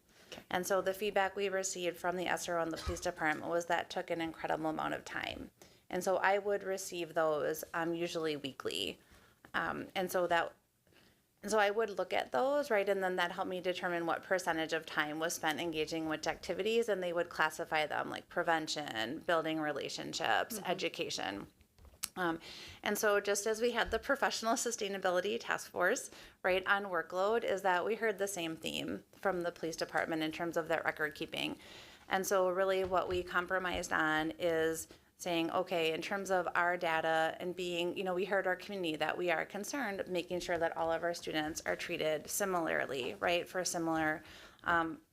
Speaker 8: And so the feedback we received from the SRO and the police department was that took an incredible amount of time. And so I would receive those usually weekly. And so I would look at those, right? And then that helped me determine what percentage of time was spent engaging with activities, and they would classify them like prevention, building relationships, education. And so just as we had the professional sustainability task force, right, on workload, is that we heard the same theme from the police department in terms of that record keeping. And so really what we compromised on is saying, okay, in terms of our data and being, we heard our community that we are concerned, making sure that all of our students are treated similarly, right, for similar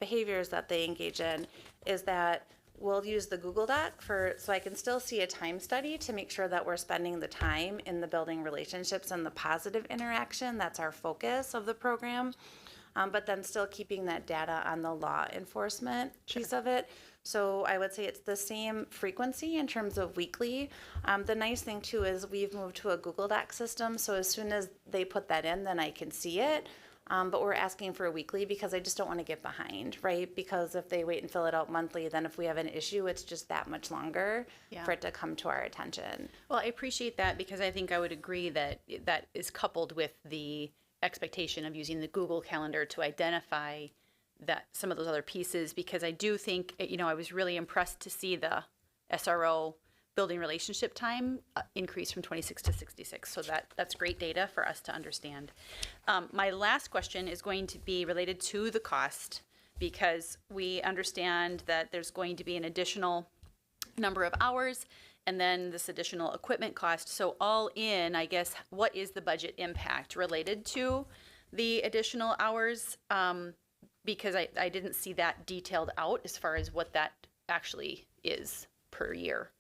Speaker 8: behaviors that they engage in, is that we'll use the Google Doc so I can still see a time study to make sure that we're spending the time in the building relationships and the positive interaction. That's our focus of the program. But then still keeping that data on the law enforcement piece of it. So I would say it's the same frequency in terms of weekly. The nice thing too is we've moved to a Google Doc system. So as soon as they put that in, then I can see it. But we're asking for a weekly because I just don't want to get behind, right? Because if they wait and fill it out monthly, then if we have an issue, it's just that much longer for it to come to our attention.
Speaker 10: Well, I appreciate that because I think I would agree that that is coupled with the expectation of using the Google Calendar to identify that some of those other pieces, because I do think, I was really impressed to see the SRO building relationship time increase from 26 to 66. So that's great data for us to understand. My last question is going to be related to the cost, because we understand that there's going to be an additional number of hours and then this additional equipment cost. So all in, I guess, what is the budget impact related to the additional hours? Because I didn't see that detailed out as far as what that actually is per year.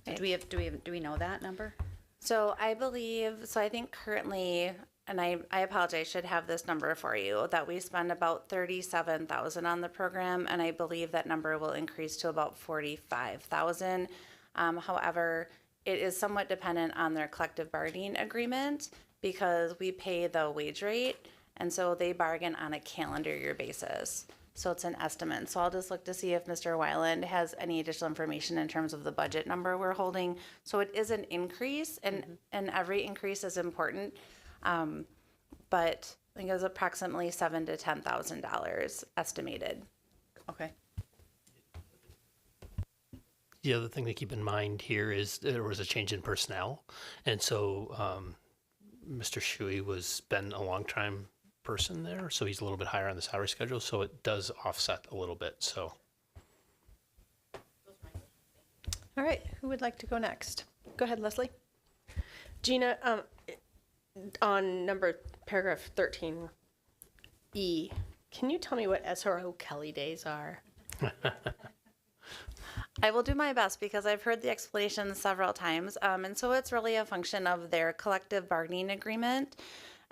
Speaker 10: Do we know that number?
Speaker 8: So I think currently, and I apologize, should have this number for you, that we spend about $37,000 on the program, and I believe that number will increase to about $45,000. However, it is somewhat dependent on their collective bargaining agreement because we pay the wage rate, and so they bargain on a calendar year basis. So it's an estimate. So I'll just look to see if Mr. Weiland has any additional information in terms of the budget number we're holding. So it is an increase, and every increase is important. But I think it was approximately $7,000 to $10,000 estimated.
Speaker 3: Okay.
Speaker 7: The other thing to keep in mind here is there was a change in personnel. And so Mr. Shuey been a long time person there, so he's a little bit higher on the salary schedule, so it does offset a little bit, so.
Speaker 1: All right, who would like to go next? Go ahead, Leslie.
Speaker 3: Gina, on paragraph 13E, can you tell me what SRO Kelly days are?
Speaker 8: I will do my best because I've heard the explanation several times. And so it's really a function of their collective bargaining agreement.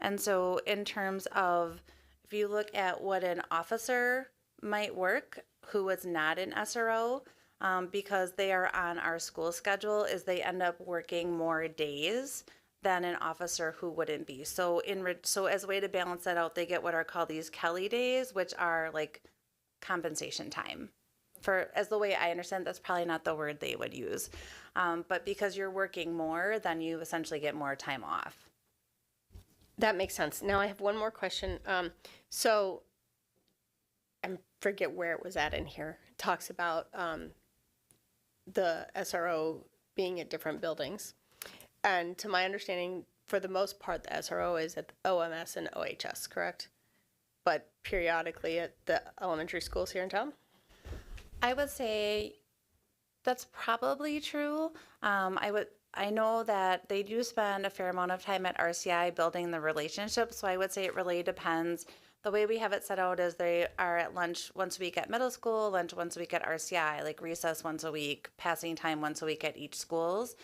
Speaker 8: And so in terms of, if you look at what an officer might work who was not an SRO, because they are on our school schedule, is they end up working more days than an officer who wouldn't be. So so as a way to balance that out, they get what are called these Kelly days, which are like compensation time. As the way I understand, that's probably not the word they would use. But because you're working more, then you essentially get more time off.
Speaker 3: That makes sense. Now I have one more question. So I forget where it was at in here. It talks about the SRO being at different buildings. And to my understanding, for the most part, the SRO is at the OMS and OHS, correct? But periodically at the elementary schools here in town?
Speaker 8: I would say that's probably true. I know that they do spend a fair amount of time at RCI building the relationship, so I would say it really depends. The way we have it set out is they are at lunch once a week at middle school, lunch once a week at RCI, like recess once a week, passing time once a week at each schools.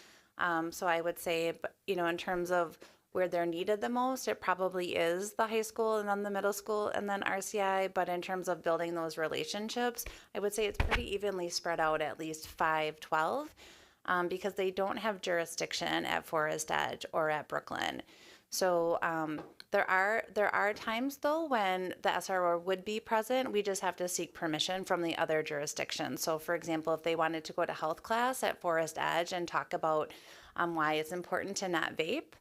Speaker 8: So I would say, in terms of where they're needed the most, it probably is the high school and then the middle school and then RCI. But in terms of building those relationships, I would say it's pretty evenly spread out, at least 5-12, because they don't have jurisdiction at Forest Edge or at Brooklyn. So there are times though when the SRO would be present. We just have to seek permission from the other jurisdictions. So for example, if they wanted to go to health class at Forest Edge and talk about why it's important to not vape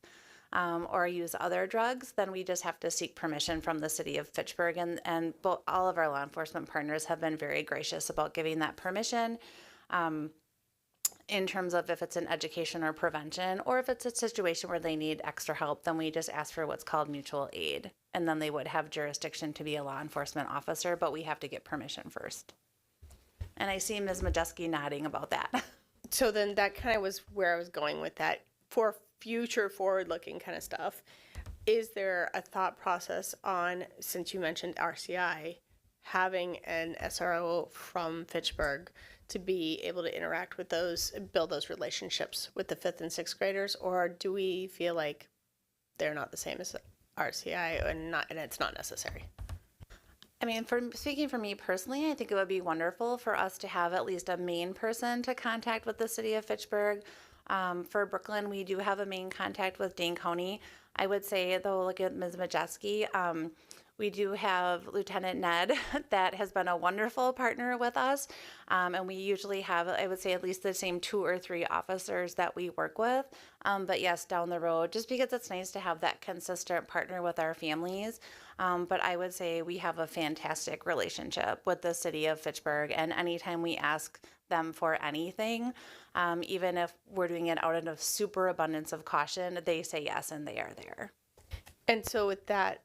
Speaker 8: or use other drugs, then we just have to seek permission from the city of Fitchburg. And all of our law enforcement partners have been very gracious about giving that permission. In terms of if it's an education or prevention, or if it's a situation where they need extra help, then we just ask for what's called mutual aid. And then they would have jurisdiction to be a law enforcement officer, but we have to get permission first. And I see Ms. Majeski nodding about that.
Speaker 3: So then that kind of was where I was going with that. For future forward-looking kind of stuff, is there a thought process on, since you mentioned RCI, having an SRO from Fitchburg to be able to interact with those, build those relationships with the 5th and 6th graders? Or do we feel like they're not the same as RCI and it's not necessary?
Speaker 8: I mean, speaking for me personally, I think it would be wonderful for us to have at least a main person to contact with the city of Fitchburg. For Brooklyn, we do have a main contact with Dane County. I would say, though, look at Ms. Majeski. We do have Lieutenant Ned that has been a wonderful partner with us. And we usually have, I would say, at least the same 2 or 3 officers that we work with. But yes, down the road, just because it's nice to have that consistent partner with our families. But I would say we have a fantastic relationship with the city of Fitchburg. And anytime we ask them for anything, even if we're doing it out of super abundance of caution, they say yes and they are there.
Speaker 3: And so with that,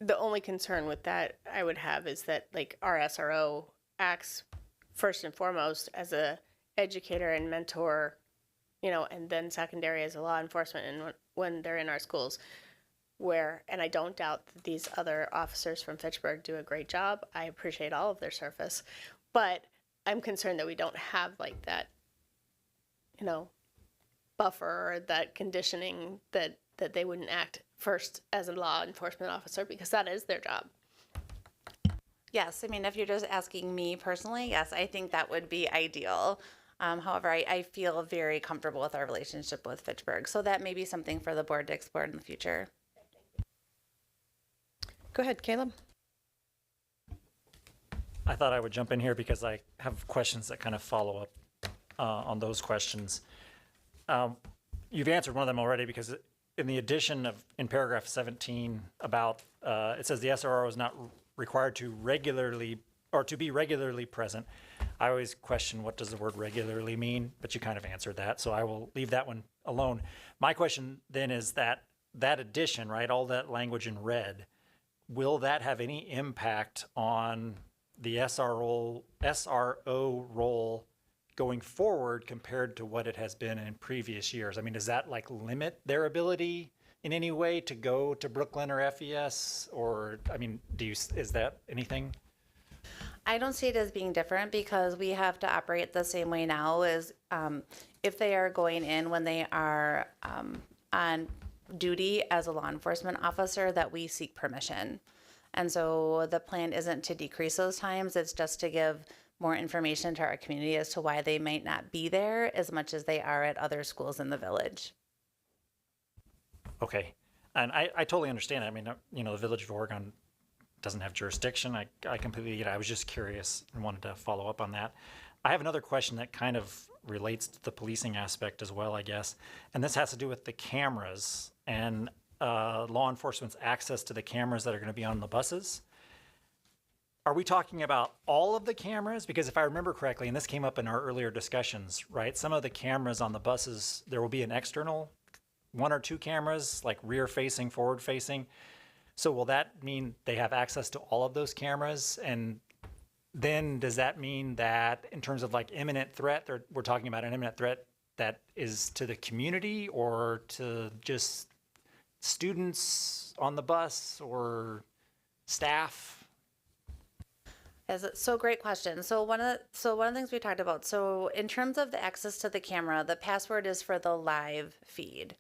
Speaker 3: the only concern with that I would have is that like our SRO acts first and foremost as a educator and mentor, and then secondary as a law enforcement and when they're in our schools. And I don't doubt that these other officers from Fitchburg do a great job. I appreciate all of their service, but I'm concerned that we don't have like that, buffer or that conditioning that they wouldn't act first as a law enforcement officer, because that is their job.
Speaker 8: Yes, I mean, if you're just asking me personally, yes, I think that would be ideal. However, I feel very comfortable with our relationship with Fitchburg, so that may be something for the board to explore in the future.
Speaker 1: Go ahead, Caleb.
Speaker 9: I thought I would jump in here because I have questions that kind of follow up on those questions. You've answered one of them already, because in the addition of, in paragraph 17, about, it says the SRO is not required to regularly or to be regularly present. I always question what does the word regularly mean, but you kind of answered that, so I will leave that one alone. My question then is that addition, right, all that language in red, will that have any impact on the SRO role going forward compared to what it has been in previous years? I mean, does that like limit their ability in any way to go to Brooklyn or FES? Or, I mean, is that anything?
Speaker 8: I don't see it as being different because we have to operate the same way now as if they are going in when they are on duty as a law enforcement officer, that we seek permission. And so the plan isn't to decrease those times, it's just to give more information to our community as to why they might not be there as much as they are at other schools in the village.
Speaker 9: Okay. And I totally understand. I mean, you know, the Village of Oregon doesn't have jurisdiction. I completely get it. I was just curious and wanted to follow up on that. I have another question that kind of relates to the policing aspect as well, I guess. And this has to do with the cameras and law enforcement's access to the cameras that are going to be on the buses. Are we talking about all of the cameras? Because if I remember correctly, and this came up in our earlier discussions, right? Some of the cameras on the buses, there will be an external 1 or 2 cameras, like rear facing, forward facing. So will that mean they have access to all of those cameras? And then does that mean that in terms of like imminent threat, we're talking about an imminent threat that is to the community or to just students on the bus or staff?
Speaker 8: So great question. So one of the things we talked about, so in terms of the access to the camera, the password is for the live feed.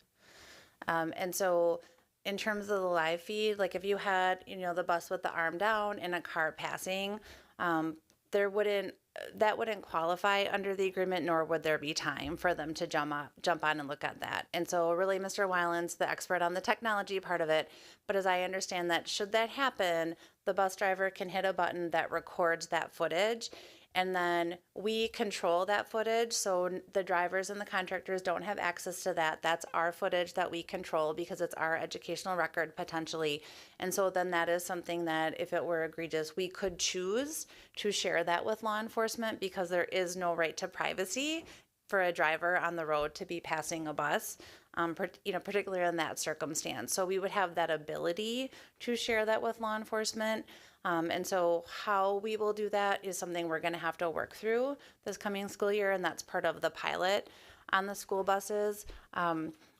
Speaker 8: And so in terms of the live feed, like if you had, you know, the bus with the arm down and a car passing, that wouldn't qualify under the agreement, nor would there be time for them to jump on and look at that. And so really Mr. Weiland's the expert on the technology part of it. But as I understand that, should that happen, the bus driver can hit a button that records that footage. And then we control that footage, so the drivers and the contractors don't have access to that. That's our footage that we control because it's our educational record potentially. And so then that is something that if it were egregious, we could choose to share that with law enforcement because there is no right to privacy for a driver on the road to be passing a bus, particularly in that circumstance. So we would have that ability to share that with law enforcement. And so how we will do that is something we're going to have to work through this coming school year, and that's part of the pilot on the school buses.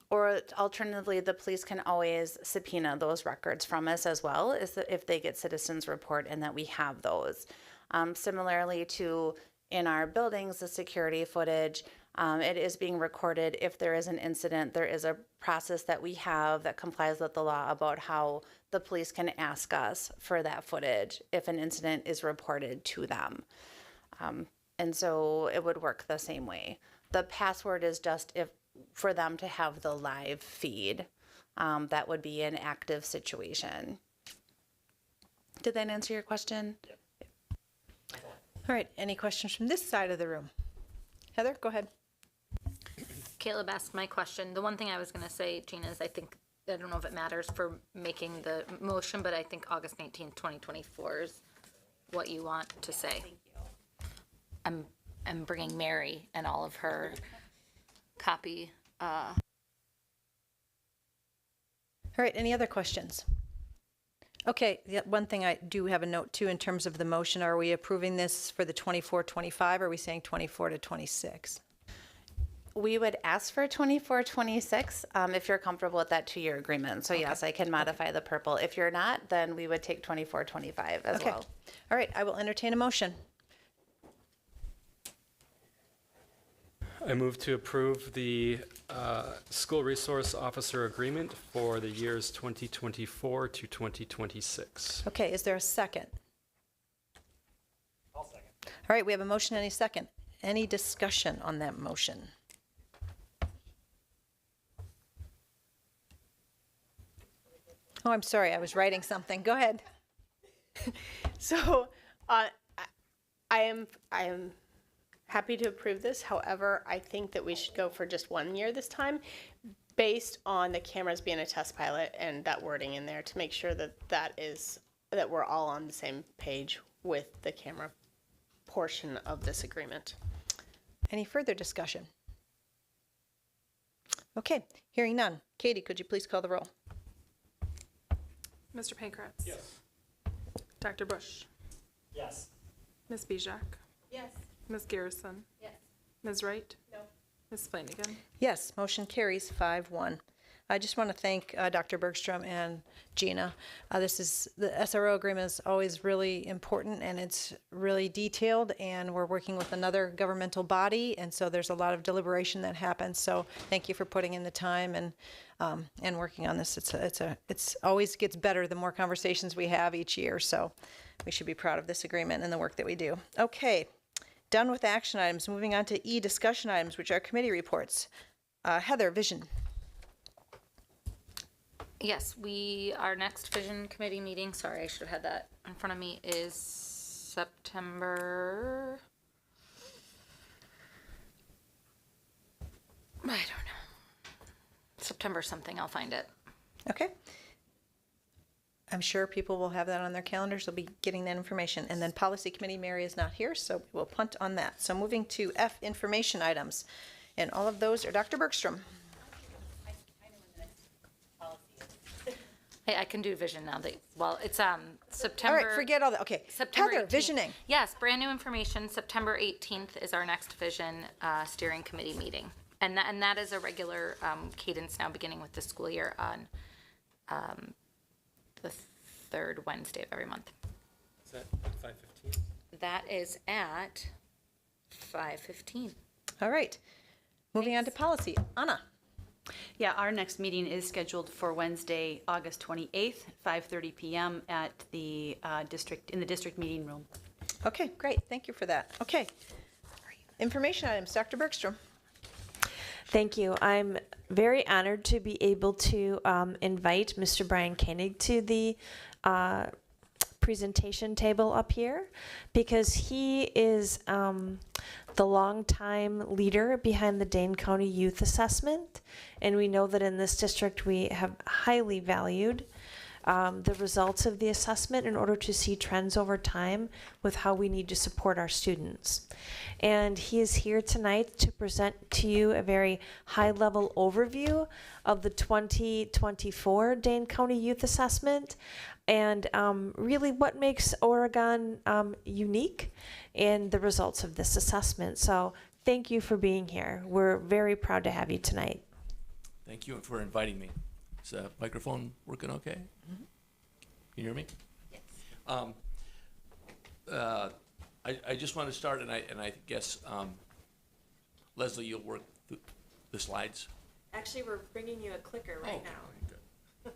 Speaker 8: Or alternatively, the police can always subpoena those records from us as well, if they get citizens report and that we have those. Similarly to in our buildings, the security footage, it is being recorded. If there is an incident, there is a process that we have that complies with the law about how the police can ask us for that footage if an incident is reported to them. And so it would work the same way. The password is just for them to have the live feed. That would be an active situation. Did that answer your question?
Speaker 9: Yep.
Speaker 1: All right, any questions from this side of the room? Heather, go ahead.
Speaker 11: Caleb asked my question. The one thing I was going to say, Gina, is I don't know if it matters for making the motion, but I think August 19th, 2024 is what you want to say. Thank you. I'm bringing Mary and all of her copy.
Speaker 1: All right, any other questions? Okay, the one thing I do have a note too in terms of the motion, are we approving this for the 24-25? Or are we saying 24 to 26?
Speaker 8: We would ask for 24-26 if you're comfortable with that 2-year agreement. So yes, I can modify the purple. If you're not, then we would take 24-25 as well.
Speaker 1: All right, I will entertain a motion.
Speaker 4: I move to approve the school resource officer agreement for the years 2024 to 2026.
Speaker 1: Okay, is there a second?
Speaker 9: I'll second.
Speaker 1: All right, we have a motion and a second. Any discussion on that motion? Oh, I'm sorry, I was writing something. Go ahead.
Speaker 3: So I am happy to approve this. However, I think that we should go for just 1 year this time based on the cameras being a test pilot and that wording in there to make sure that we're all on the same page with the camera portion of this agreement.
Speaker 1: Any further discussion? Okay, hearing none. Katie, could you please call the roll?
Speaker 2: Mr. Pankratz? Yes. Dr. Bush?
Speaker 9: Yes.
Speaker 2: Ms. Bijak?
Speaker 6: Yes.
Speaker 2: Ms. Garrison?
Speaker 6: Yes.
Speaker 2: Ms. Wright?
Speaker 6: No.
Speaker 2: Ms. Flanagan?
Speaker 1: Yes, motion carries 5-1. I just want to thank Dr. Bergstrom and Gina. The SRO agreement is always really important, and it's really detailed, and we're working with another governmental body, and so there's a lot of deliberation that happens. So thank you for putting in the time and working on this. It's always gets better the more conversations we have each year. So we should be proud of this agreement and the work that we do. Okay, done with action items. Moving on to E, discussion items, which are committee reports. Heather, Vision.
Speaker 11: Yes, our next Vision Committee meeting, sorry, I should have had that in front of me, is September, I don't know. September something, I'll find it.
Speaker 1: Okay. I'm sure people will have that on their calendars. They'll be getting that information. And then Policy Committee, Mary is not here, so we'll punt on that. So moving to F, information items. And all of those are Dr. Bergstrom.
Speaker 11: Hey, I can do Vision now. It's
Speaker 1: All
Speaker 11: September.
Speaker 1: right, forget all that. Okay.
Speaker 11: September
Speaker 1: Heather,
Speaker 11: 18th.
Speaker 1: visioning.
Speaker 11: Yes, brand new information. September 18th is our next Vision Steering Committee meeting. And that is a regular cadence now, beginning with the school year on the third Wednesday of every month.
Speaker 4: Is that 5:15?
Speaker 11: That is at 5:15.
Speaker 1: All right. Moving on to policy. Anna.
Speaker 10: Yeah, our next meeting is scheduled for Wednesday, August 28th, 5:30 PM at the district meeting room.
Speaker 1: Okay, great. Thank you for that. Okay. Information items. Dr. Bergstrom.
Speaker 5: Thank you. I'm very honored to be able to invite Mr. Brian Koenig to the presentation table up here because he is the longtime leader behind the Dane County Youth Assessment. And we know that in this district we have highly valued the results of the assessment in order to see trends over time with how we need to support our students. And he is here tonight to present to you a very high-level overview of the 2024 Dane County Youth Assessment and really what makes Oregon unique in the results of this assessment. So thank you for being here. We're very proud to have you tonight.
Speaker 12: Thank you for inviting me. Is the microphone working okay? Mm-hmm. Can you hear me? Yes. I just want to start, and I guess Leslie, you'll work the slides.
Speaker 5: Actually, we're bringing you a clicker right now.
Speaker 12: Good.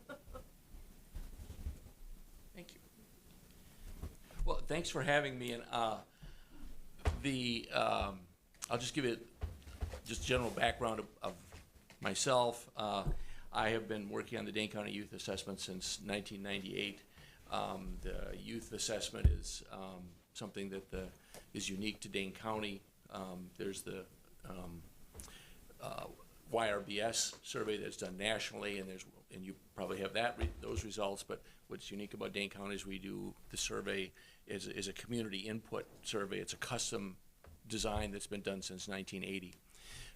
Speaker 12: Thank you. Well, thanks for having me. And I'll just give you just general background of myself. I have been working on the Dane County Youth Assessment since 1998. The youth assessment is something that is unique to Dane County. There's the YRBS survey that's done nationally, and you probably have those results. But what's unique about Dane County is we do the survey is a community input survey. It's a custom design that's been done since 1980.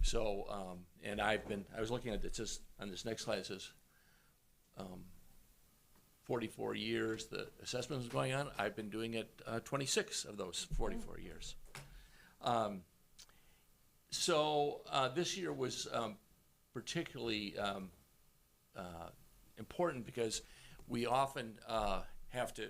Speaker 12: So, and I was looking at this on this next slide. It says 44 years the assessment was going on. I've been doing it 26 of those 44 years. So this year was particularly important because we often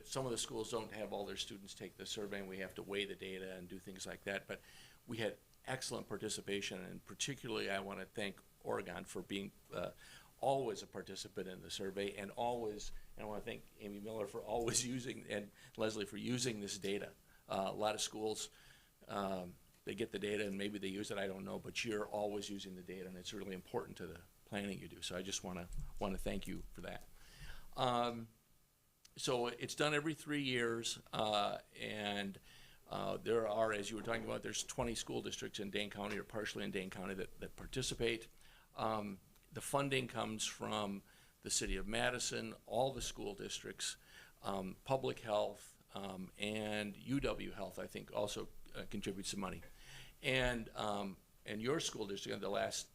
Speaker 12: some of the schools don't have all their students take the survey, and we have to weigh the data and do things like that. But we had excellent participation, and particularly I want to thank Oregon for being always a participant in the survey, and I want to thank Amy Miller for always using, and Leslie for using this data. A lot of schools, they get the data and maybe they use it, I don't know, but you're always using the data, and it's really important to the planning you do. So I just want to thank you for that. So it's done every 3 years, and there are, as you were talking about, there's 20 school districts in Dane County or partially in Dane County that participate. The funding comes from the city of Madison, all the school districts, public health, and UW Health, I think, also contributes some money. And your school district, the last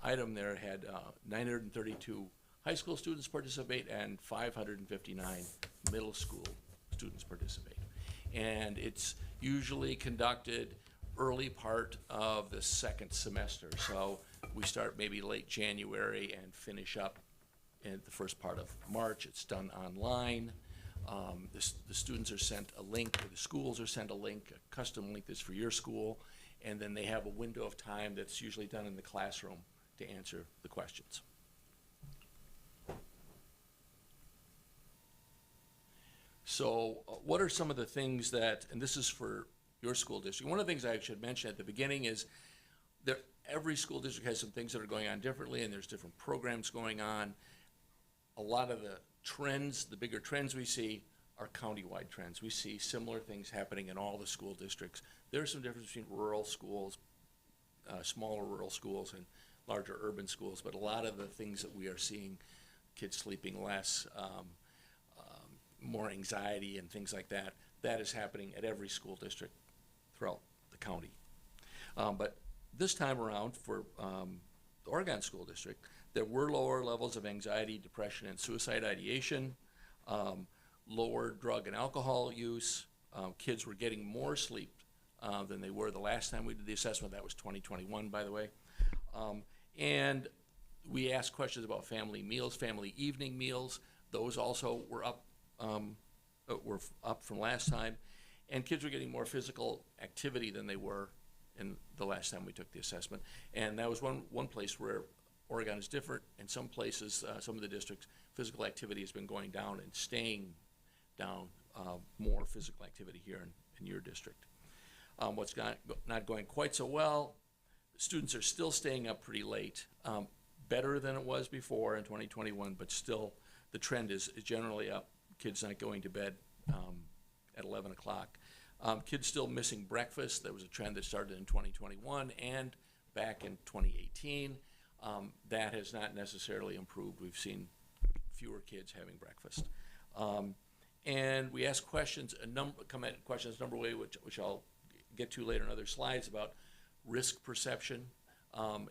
Speaker 12: item there had 932 high school students participate and 559 middle school students participate. And it's usually conducted early part of the second semester. So we start maybe late January and finish up in the first part of March. It's done online. The students are sent a link, or the schools are sent a link, a custom link that's for your school, and then they have a window of time that's usually done in the classroom to answer the questions. So what are some of the things that, and this is for your school district, one of the things I should mention at the beginning is that every school district has some things that are going on differently, and there's different programs going on. A lot of the trends, the bigger trends we see, are countywide trends. We see similar things happening in all the school districts. There's some difference between rural schools, smaller rural schools, and larger urban schools, but a lot of the things that we are seeing, kids sleeping less, more anxiety and things like that, that is happening at every school district throughout the county. But this time around for the Oregon School District, there were lower levels of anxiety, depression, and suicide ideation, lower drug and alcohol use. Kids were getting more sleep than they were the last time we did the assessment. That was 2021, by the way. And we asked questions about family meals, family evening meals. Those also were up from last time. And kids were getting more physical activity than they were in the last time we took the assessment. And that was one place where Oregon is different. In some places, some of the districts, physical activity has been going down and staying down, more physical activity here in your district. What's not going quite so well, students are still staying up pretty late, better than it was before in 2021, but still the trend is generally up. Kids not going to bed at 11 o'clock. Kids still missing breakfast. There was a trend that started in 2021 and back in 2018. That has not necessarily improved. We've seen fewer kids having breakfast. And we asked questions, come at questions number way, which I'll get to later in other slides, about risk perception,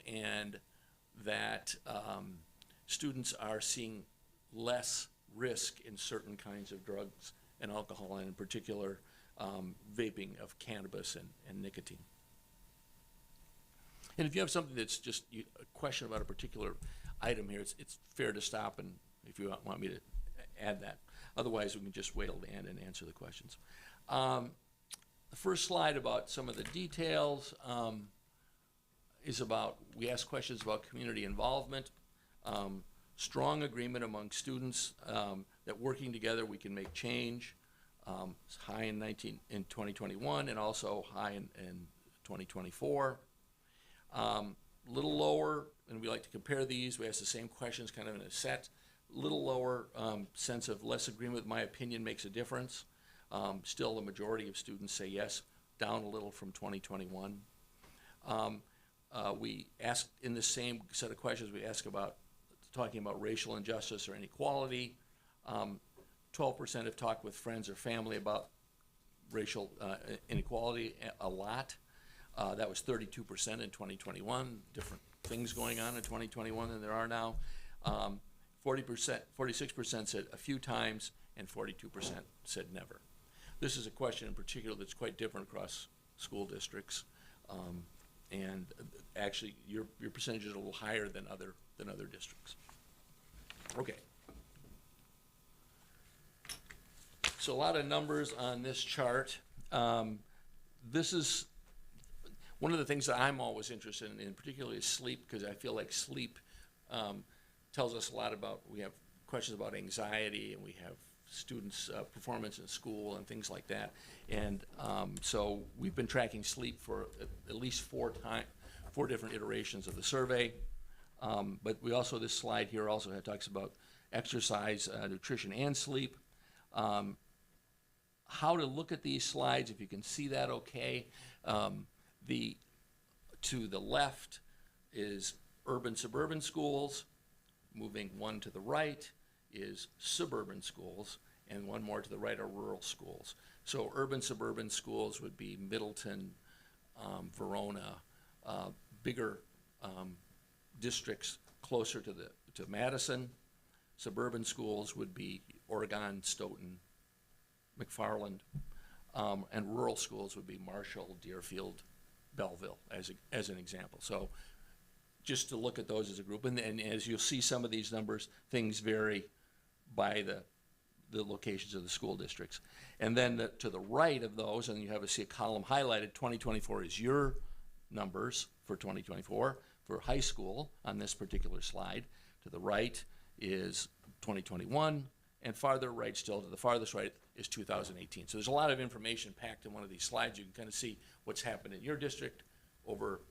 Speaker 12: and that students are seeing less risk in certain kinds of drugs and alcohol, and in particular, vaping of cannabis and nicotine. And if you have something that's just a question about a particular item here, it's fair to stop and if you want me to add that. Otherwise, we can just wait till the end and answer the questions. The first slide about some of the details is about, we asked questions about community involvement, strong agreement among students that working together we can make change. It's high in 2021 and also high in 2024. Little lower, and we like to compare these. We ask the same questions kind of in a set. Little lower sense of less agreement with my opinion makes a difference. Still, the majority of students say yes, down a little from 2021. We asked in the same set of questions, we ask about talking about racial injustice or inequality. 12% have talked with friends or family about racial inequality a lot. That was 32% in 2021. Different things going on in 2021 than there are now. 46% said a few times, and 42% said never. This is a question in particular that's quite different across school districts, and actually your percentage is a little higher than other districts. Okay. So a lot of numbers on this chart. This is one of the things that I'm always interested in particularly is sleep, because I feel like sleep tells us a lot about, we have questions about anxiety, and we have students' performance in school and things like that. And so we've been tracking sleep for at least four different iterations of the survey. But we also, this slide here also talks about exercise, nutrition, and sleep. How to look at these slides, if you can see that okay. To the left is urban suburban schools. Moving one to the right is suburban schools, and one more to the right are rural schools. So urban, suburban schools would be Middleton, Verona, bigger districts closer to Madison. Suburban schools would be Oregon, Stoughton, McFarland, and rural schools would be Marshall, Deerfield, Belleville, as an example. So just to look at those as a group, and as you'll see some of these numbers, things vary by the locations of the school districts. And then to the right of those, and you see a column highlighted, 2024 is your numbers for 2024 for high school on this particular slide. To the right is 2021, and farther right still, to the farthest right, is 2018. So there's a lot of information packed in one of these slides. You can kind of see what's happened in your district over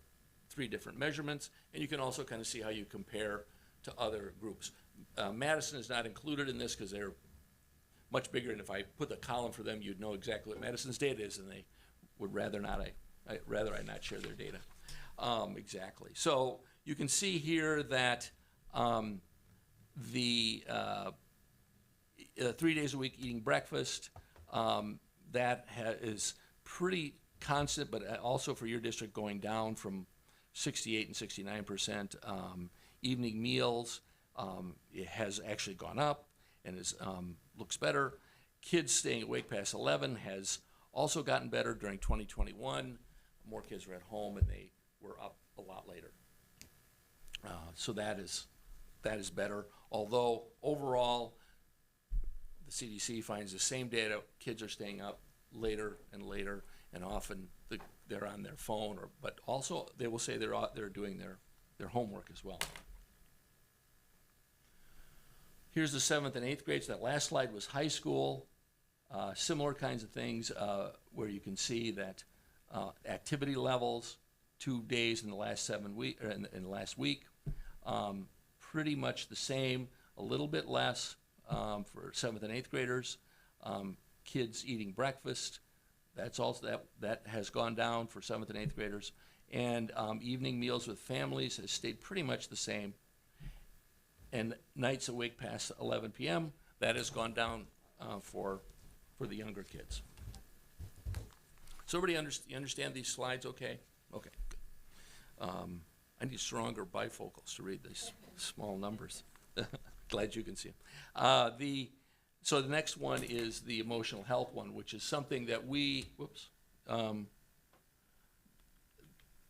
Speaker 12: 3 different measurements, and you can also kind of see how you compare to other groups. Madison is not included in this because they're much bigger, and if I put the column for them, you'd know exactly what Madison's data is, and they would rather I not share their data. Exactly. So you can see here that the 3 days a week eating breakfast, that is pretty constant, but also for your district going down from 68 and 69%. Evening meals, it has actually gone up and looks better. Kids staying awake past 11 has also gotten better during 2021. More kids were at home and they were up a lot later. So that is better. Although overall, the CDC finds the same data. Kids are staying up later and later, and often they're on their phone, but also they will say they're doing their homework as well. Here's the 7th and 8th grades. That last slide was high school. Similar kinds of things where you can see that activity levels, 2 days in the last 7 week or in the last week, pretty much the same. A little bit less for 7th and 8th graders. Kids eating breakfast, that's also that has gone down for 7th and 8th graders. And evening meals with families has stayed pretty much the same. And nights awake past 11 p.m., that has gone down for the younger kids. So everybody understand these slides okay? Okay, good. I need stronger bifocals to read these small numbers. Glad you can see them. So the next one is the emotional health one, which is something that we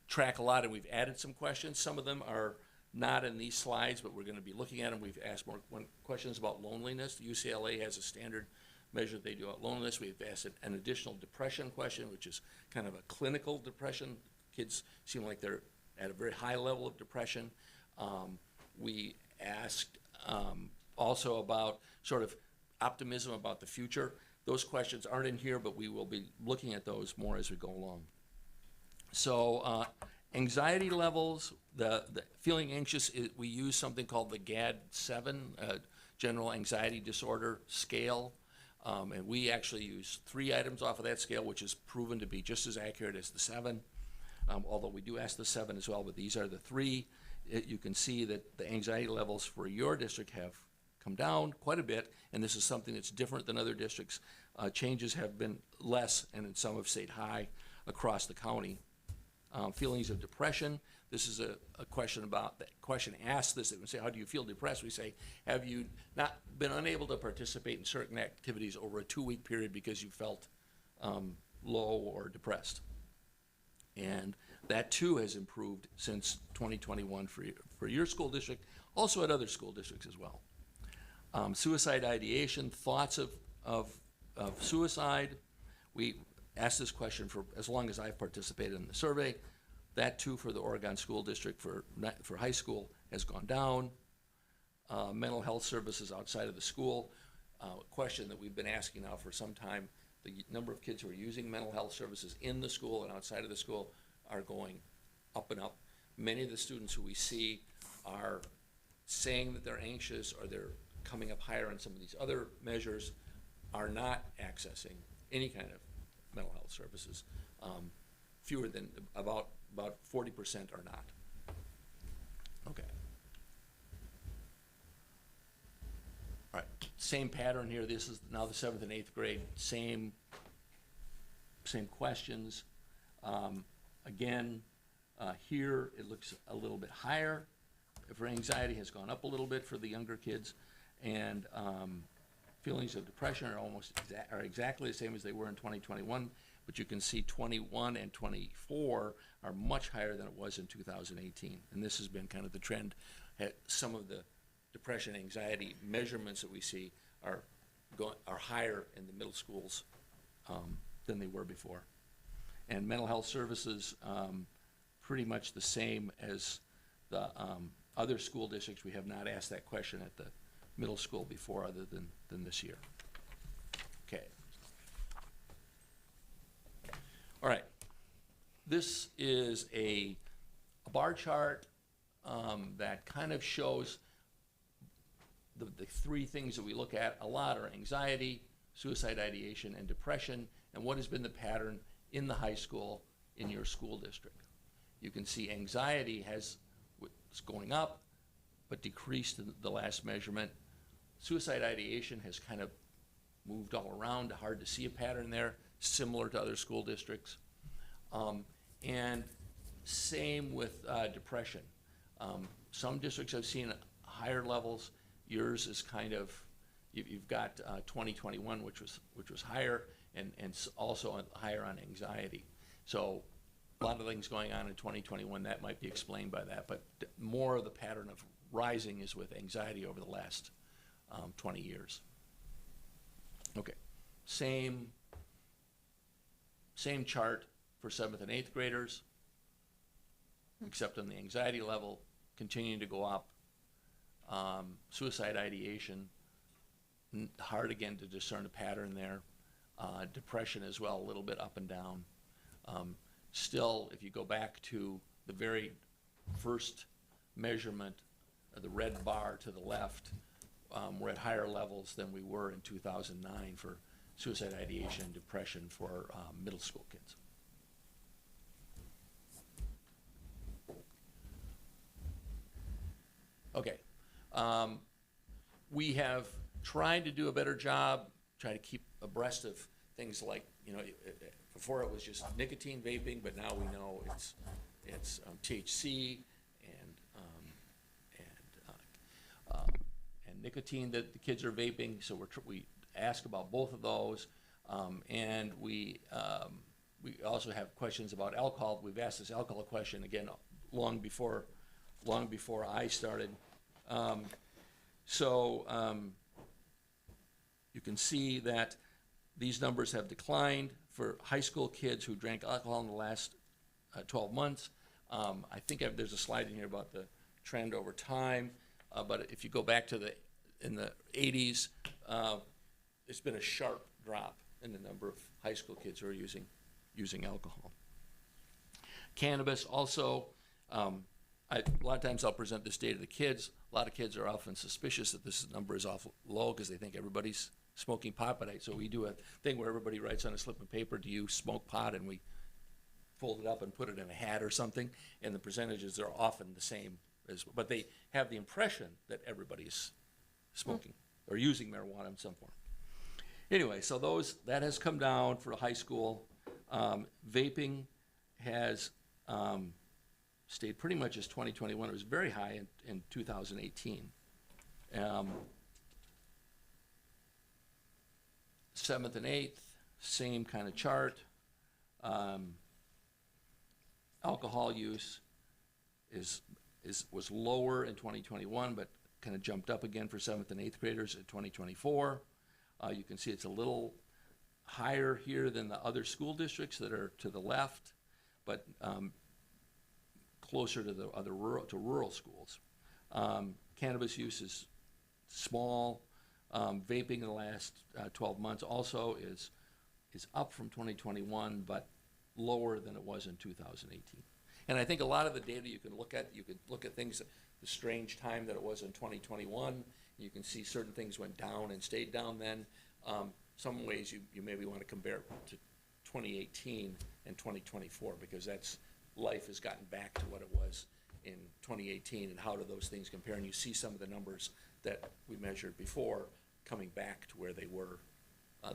Speaker 12: track a lot, and we've added some questions. Some of them are not in these slides, but we're going to be looking at them. We've asked more questions about loneliness. UCLA has a standard measure they do about loneliness. We've asked an additional depression question, which is kind of a clinical depression. Kids seem like they're at a very high level of depression. We asked also about sort of optimism about the future. Those questions aren't in here, but we will be looking at those more as we go along. So anxiety levels, the feeling anxious, we use something called the GAD-7, General Anxiety Disorder Scale. And we actually use 3 items off of that scale, which is proven to be just as accurate as the 7. Although we do ask the 7 as well, but these are the 3. You can see that the anxiety levels for your district have come down quite a bit, and this is something that's different than other districts. Changes have been less, and some have stayed high across the county. Feelings of depression, this is a question about, the question asks this, we say, how do you feel depressed? We say, have you not been unable to participate in certain activities over a 2-week period because you felt low or depressed? And that too has improved since 2021 for your school district, also at other school districts as well. Suicide ideation, thoughts of suicide. We asked this question for as long as I've participated in the survey. That too for the Oregon School District for high school has gone down. Mental health services outside of the school, a question that we've been asking now for some time. The number of kids who are using mental health services in the school and outside of the school are going up and up. Many of the students who we see are saying that they're anxious or they're coming up higher on some of these other measures, are not accessing any kind of mental health services. Fewer than about 40% are not. Okay. All right. Same pattern here. This is now the 7th and 8th grade. Same questions. Again, here it looks a little bit higher. For anxiety has gone up a little bit for the younger kids, and feelings of depression are exactly the same as they were in 2021. But you can see 21 and 24 are much higher than it was in 2018, and this has been kind of the trend. Some of the depression, anxiety measurements that we see are higher in the middle schools than they were before. And mental health services, pretty much the same as the other school districts. We have not asked that question at the middle school before, other than this year. Okay. All right. This is a bar chart that kind of shows the three things that we look at a lot are anxiety, suicide ideation, and depression, and what has been the pattern in the high school in your school district. You can see anxiety is going up, but decreased in the last measurement. Suicide ideation has kind of moved all around, hard to see a pattern there, similar to other school districts. And same with depression. Some districts have seen higher levels. Yours is kind of, you've got 2021, which was higher, and also higher on anxiety. So a lot of things going on in 2021 that might be explained by that, but more of the pattern of rising is with anxiety over the last 20 years. Okay, same chart for 7th and 8th graders, except on the anxiety level, continuing to go up. Suicide ideation, hard again to discern a pattern there. Depression as well, a little bit up and down. Still, if you go back to the very first measurement, the red bar to the left, we're at higher levels than we were in 2009 for suicide ideation and depression for middle school kids. Okay. We have tried to do a better job, try to keep abreast of things like, before it was just nicotine vaping, but now we know it's THC and nicotine that the kids are vaping. So we ask about both of those, and we also have questions about alcohol. We've asked this alcohol question again long before I started. You can see that these numbers have declined for high school kids who drank alcohol in the last 12 months. I think there's a slide in here about the trend over time, but if you go back to in the 80s, it's been a sharp drop in the number of high school kids who are using alcohol. Cannabis also, a lot of times I'll present this data to the kids. A lot of kids are often suspicious that this number is awful low because they think everybody's smoking pot, so we do a thing where everybody writes on a slip of paper, do you smoke pot? And we fold it up and put it in a hat or something, and the percentages are often the same, but they have the impression that everybody's smoking or using marijuana in some form. Anyway, so that has come down for high school. Vaping has stayed pretty much as 2021. It was very high in 2018. 7th and 8th, same kind of chart. Alcohol use was lower in 2021, but kind of jumped up again for 7th and 8th graders in 2024. You can see it's a little higher here than the other school districts that are to the left, but closer to the other rural schools. Cannabis use is small. Vaping in the last 12 months also is up from 2021, but lower than it was in 2018. And I think a lot of the data you can look at things, the strange time that it was in 2021. You can see certain things went down and stayed down then. Some ways you maybe want to compare to 2018 and 2024 because life has gotten back to what it was in 2018, and how do those things compare? And you see some of the numbers that we measured before coming back to where they were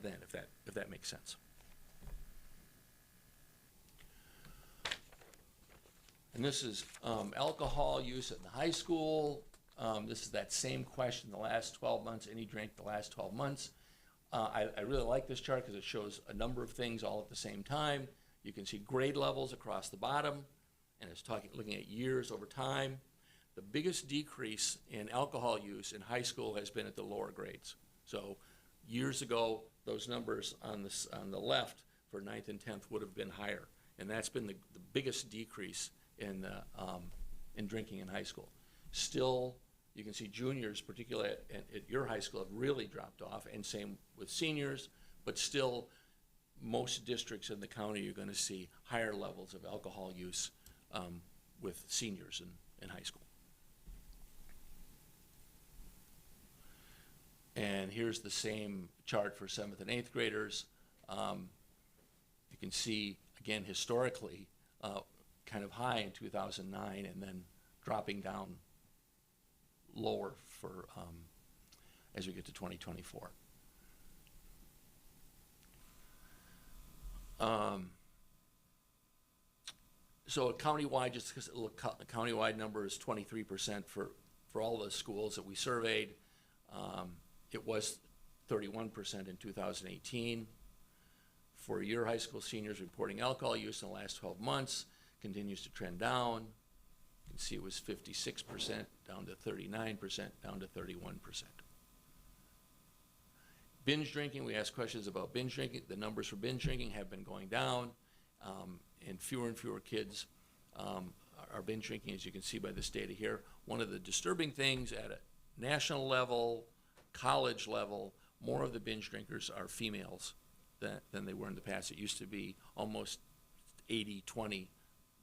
Speaker 12: then, if that makes sense. And this is alcohol use in the high school. This is that same question, the last 12 months, any drink the last 12 months. I really like this chart because it shows a number of things all at the same time. You can see grade levels across the bottom, and it's looking at years over time. The biggest decrease in alcohol use in high school has been at the lower grades. So years ago, those numbers on the left for 9th and 10th would have been higher, and that's been the biggest decrease in drinking in high school. Still, you can see juniors, particularly at your high school, have really dropped off, and same with seniors, but still, most districts in the county, you're going to see higher levels of alcohol use with seniors in high school. And here's the same chart for 7th and 8th graders. You can see, again, historically, kind of high in 2009 and then dropping down lower for as we get to 2024. So countywide, just because a countywide number is 23% for all the schools that we surveyed. It was 31% in 2018. For your high school seniors reporting alcohol use in the last 12 months, continues to trend down. You can see it was 56%, down to 39%, down to 31%. Binge drinking, we asked questions about binge drinking. The numbers for binge drinking have been going down, and fewer kids are binge drinking, as you can see by this data here. One of the disturbing things at a national level, college level, more of the binge drinkers are females than they were in the past. It used to be almost 80-20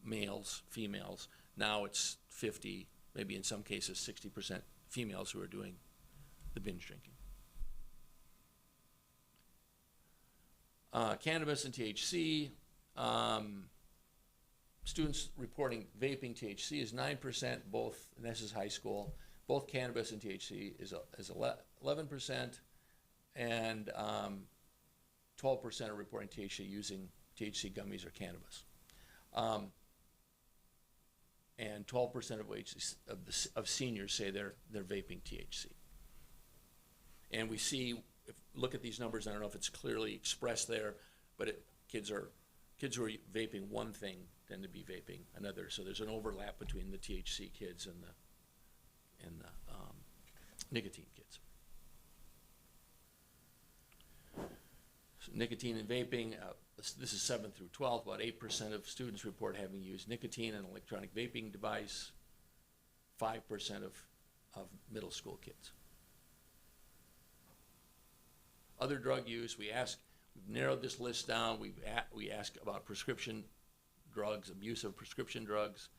Speaker 12: males, females. Now it's 50, maybe in some cases 60% females who are doing the binge drinking. Cannabis and THC. Students reporting vaping THC is 9%, both, and this is high school. Both cannabis and THC is 11%, and 12% are reporting THC using THC gummies or cannabis. And 12% of seniors say they're vaping THC. And we see, look at these numbers, I don't know if it's clearly expressed there, but kids who are vaping one thing tend to be vaping another. So there's an overlap between the THC kids and the nicotine kids. So nicotine and vaping, this is 7th through 12th, about 8% of students report having used nicotine and electronic vaping device, 5% of middle school kids. Other drug use, we've narrowed this list down. We ask about prescription drugs, abuse of prescription drugs,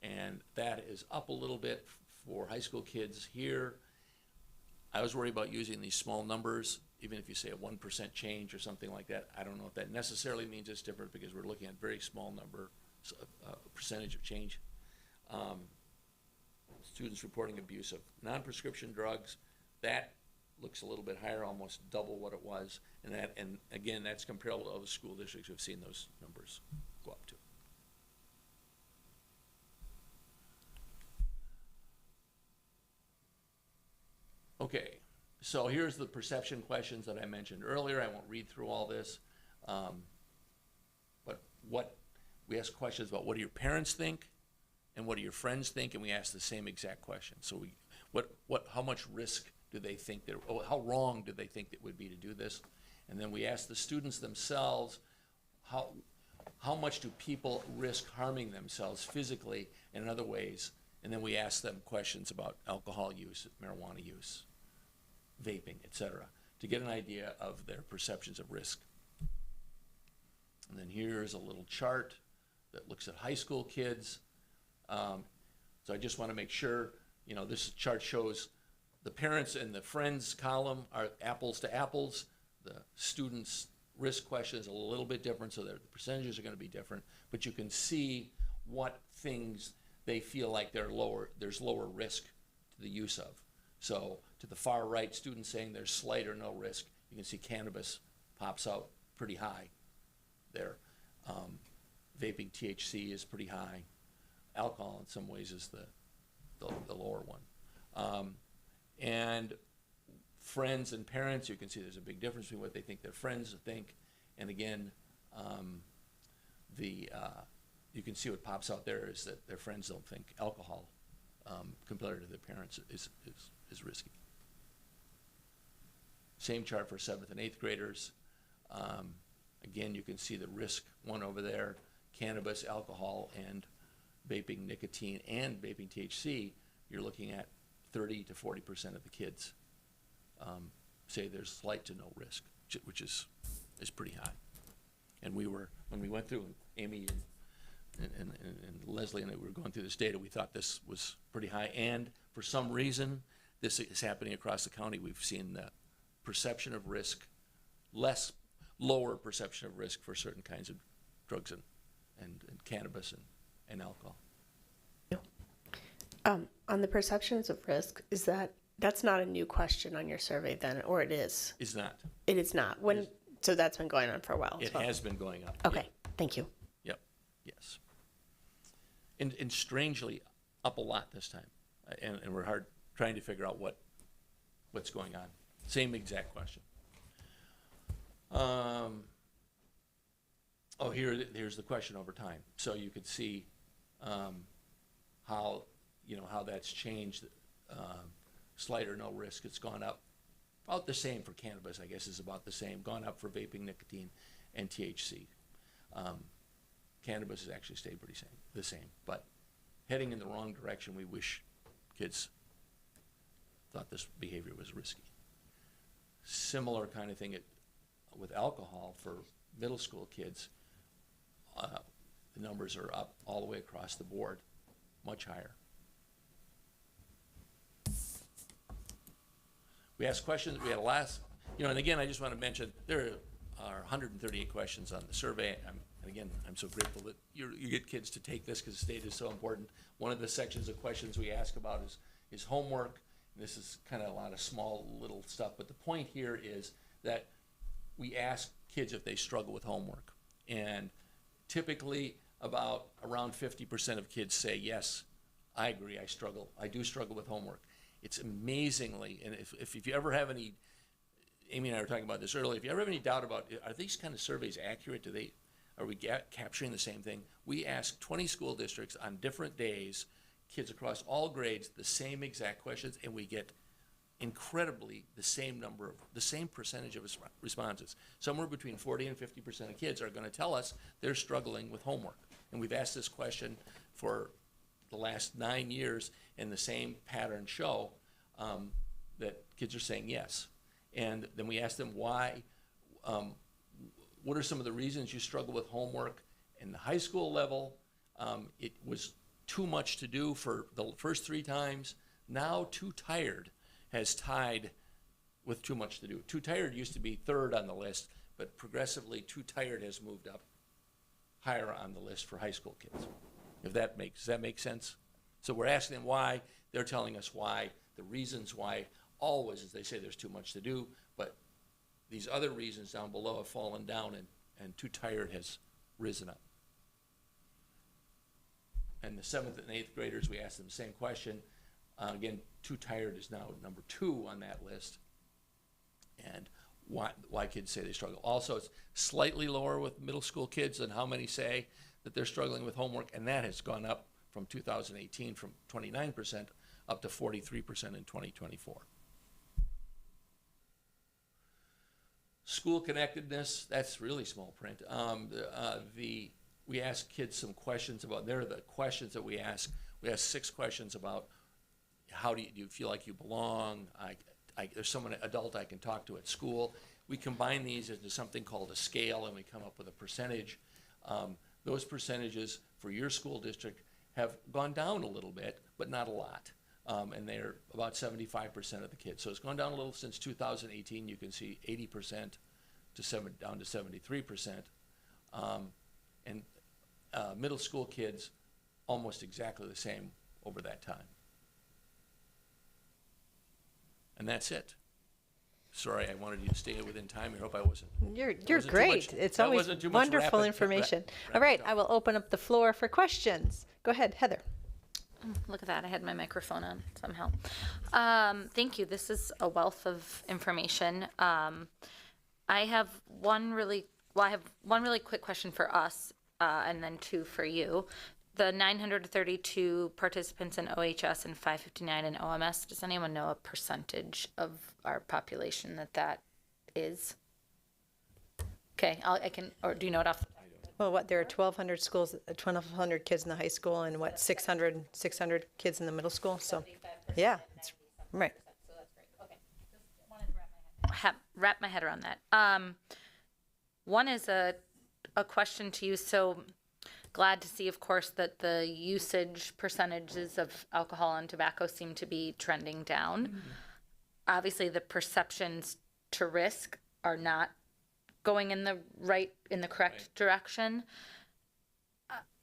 Speaker 12: and that is up a little bit for high school kids here. I was worried about using these small numbers, even if you say a 1% change or something like that. I don't know if that necessarily means it's different because we're looking at very small number, percentage of change. Students reporting abuse of non-prescription drugs, that looks a little bit higher, almost double what it was. And again, that's comparable to other school districts who've seen those numbers go up to. Okay, so here's the perception questions that I mentioned earlier. I won't read through all this. But we ask questions about what do your parents think and what do your friends think, and we ask the same exact question. So how much risk do they think how wrong do they think it would be to do this? And then we ask the students themselves, how much do people risk harming themselves physically and in other ways? And then we ask them questions about alcohol use, marijuana use, vaping, etc., to get an idea of their perceptions of risk. And then here's a little chart that looks at high school kids. So I just want to make sure, this chart shows the parents and the friends column are apples to apples. The students' risk question is a little bit different, so the percentages are going to be different. But you can see what things they feel like there's lower risk to the use of. So To the far right, students saying there's slight or no risk. You can see cannabis pops out pretty high there. Vaping THC is pretty high. Alcohol in some ways is the lower one. And friends and parents, you can see there's a big difference between what they think their friends think. And again, you can see what pops out there is that their friends don't think alcohol compared to their parents is risky. Same chart for 7th and 8th graders. Again, you can see the risk one over there, cannabis, alcohol, and vaping nicotine and vaping THC. You're looking at 30 to 40% of the kids say there's slight to no risk, which is pretty high. And when we went through, Amy and Leslie and I were going through this data, we thought this was pretty high. And for some reason, this is happening across the county. We've seen the perception of risk, lower perception of risk for certain kinds of drugs and cannabis and alcohol.
Speaker 3: On the perceptions of risk, that's not a new question on your survey then, or it is?
Speaker 12: Is not.
Speaker 3: It is not. So that's been going on for a while as
Speaker 12: It
Speaker 3: well.
Speaker 12: has been going up.
Speaker 3: Okay, thank you.
Speaker 12: Yep, yes. And strangely, up a lot this time. And we're trying to figure out what's going on. Same exact question. Here's the question over time. So you could see how that's changed. Slight or no risk, it's gone up. About the same for cannabis, I guess, is about the same. Gone up for vaping, nicotine, and THC. Cannabis has actually stayed the same, but heading in the wrong direction. We wish kids thought this behavior was risky. Similar kind of thing with alcohol for middle school kids. The numbers are up all the way across the board, much higher. We asked questions, we had a last, and again, I just want to mention, there are 138 questions on the survey. And again, I'm so grateful that you get kids to take this because the data is so important. One of the sections of questions we ask about is homework. And this is kind of a lot of small little stuff, but the point here is that we ask kids if they struggle with homework. And typically around 50% of kids say, yes, I agree, I do struggle with homework. It's amazingly, and if you ever have any, Amy and I were talking about this earlier, if you ever have any doubt about, are these kind of surveys accurate? Are we capturing the same thing? We ask 20 school districts on different days, kids across all grades, the same exact questions, and we get incredibly the same percentage of responses. Somewhere between 40 and 50% of kids are going to tell us they're struggling with homework. And we've asked this question for the last 9 years, and the same patterns show that kids are saying yes. And then we ask them why, what are some of the reasons you struggle with homework? In the high school level, it was too much to do for the first 3 times. Now too tired has tied with too much to do. Too tired used to be 3rd on the list, but progressively too tired has moved up higher on the list for high school kids. Does that make sense? So we're asking them why, they're telling us why, the reasons why always is they say there's too much to do, but these other reasons down below have fallen down and too tired has risen up. And the 7th and 8th graders, we asked them the same question. Again, too tired is now number 2 on that list. And why kids say they struggle. Also, it's slightly lower with middle school kids than how many say that they're struggling with homework, and that has gone up from 2018 from 29% up to 43% in 2024. School connectedness, that's really small print. We ask kids some questions about, they're the questions that we ask. We ask 6 questions about how do you feel like you belong? There's someone adult I can talk to at school. We combine these into something called a scale, and we come up with a percentage. Those percentages for your school district have gone down a little bit, but not a lot. And they're about 75% of the kids. So it's gone down a little since 2018. You can see 80% down to 73%. And middle school kids, almost exactly the same over that time. and that's it. Sorry, I wanted you to stay within time. I hope I wasn't.
Speaker 1: You're
Speaker 12: wasn't too
Speaker 1: great.
Speaker 12: much-
Speaker 1: It's
Speaker 12: that
Speaker 1: always
Speaker 12: wasn't too much
Speaker 1: wonderful
Speaker 12: rapid-
Speaker 1: information.
Speaker 12: rapid
Speaker 1: All right,
Speaker 12: talk.
Speaker 1: I will open up the floor for questions. Go ahead, Heather.
Speaker 11: Look at that, I had my microphone on somehow. Thank you, this is a wealth of information. I have one really quick question for us, and then two for you. The 932 participants in OHS and 559 in OMS, does anyone know a percentage of our population that is? Okay, I can, or do you know it off?
Speaker 1: Well, what, there are 1,200 schools, 1,200 kids in the high school and what, 600 kids in the middle school? So, yeah, it's, right.
Speaker 11: Wrap my head around that. One is a question to you. So glad to see, of course, that the usage percentages of alcohol and tobacco seem to be trending down. Mm-hmm. Obviously, the perceptions to risk are not going in the correct direction.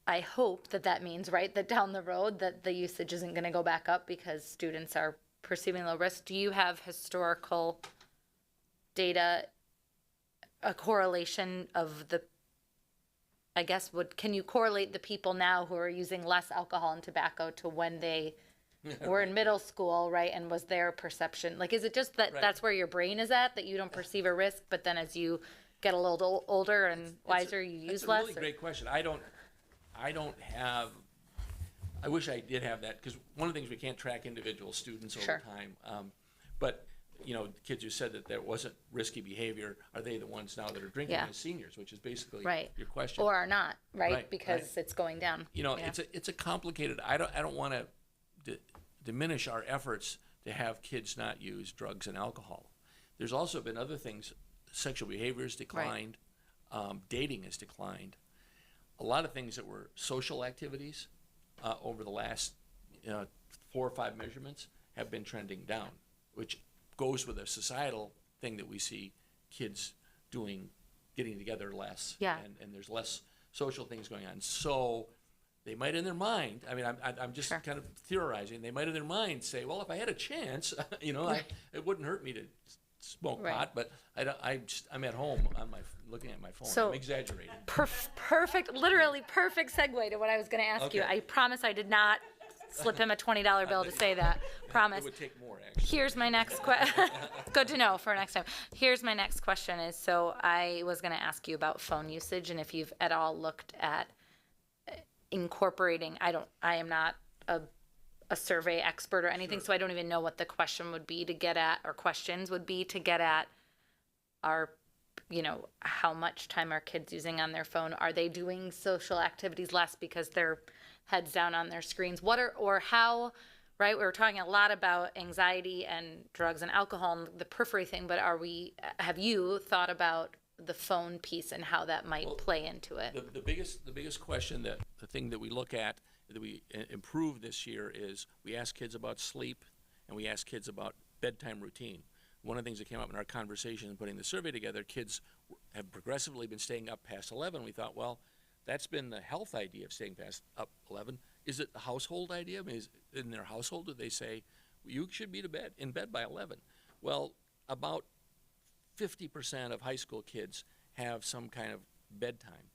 Speaker 11: I hope that means, right, that down the road that the usage isn't going to go back up because students are perceiving low risk. Do you have historical data, a correlation of the, I guess, can you correlate the people now who are using less alcohol and tobacco to when they were in middle school, right? And was their perception, like, is it just that that's where your brain is at, that you don't perceive a risk, but then as you get a little older and wiser, you use less?
Speaker 12: That's a really great question. I don't have, I wish I did have that, because one of the things, we can't track individual students over time. But, you know, kids who said that there wasn't risky behavior, are they the ones now that are drinking as seniors, which is basically your question.
Speaker 11: Or are not, right? Because it's going down.
Speaker 12: You know, it's a complicated, I don't want to diminish our efforts to have kids not use drugs and alcohol. There's also been other things. Sexual behavior has declined, dating has declined. A lot of things that were social activities over the last 4 or 5 measurements have been trending down, which goes with a societal thing that we see kids doing, getting together less, and there's less social things going on. So they might in their mind, I mean, I'm just kind of theorizing, they might in their mind say, well, if I had a chance, you know, it wouldn't hurt me to smoke pot, but I'm at home on looking at my phone.
Speaker 11: So,
Speaker 12: I'm exaggerating.
Speaker 11: Perfect, literally perfect segue to what I was going to ask you. I promise I did not slip him a $20 bill to say that. Promise.
Speaker 12: It would take more, actually.
Speaker 11: Here's my next question. Good to know for next time. Here's my next question is, so I was going to ask you about phone usage and if you've at all looked at incorporating, I am not a survey expert or anything, so I don't even know what the question would be to get at, or questions would be to get at our, you know, how much time are kids using on their phone? Are they doing social activities less because they're heads down on their screens? How, right? We were talking a lot about anxiety and drugs and alcohol and the periphery thing, but have you thought about the phone piece and how that might play into it?
Speaker 12: The biggest question, the thing that we look at, that we improve this year, is we ask kids about sleep and we ask kids about bedtime routine. One of the things that came up in our conversation and putting the survey together, kids have progressively been staying up past 11. We thought, well, that's been the health idea of staying past up 11. Is it the household idea? I mean, in their household, do they say, you should be in bed by 11? Well, about 50% of high school kids have some kind of bedtime,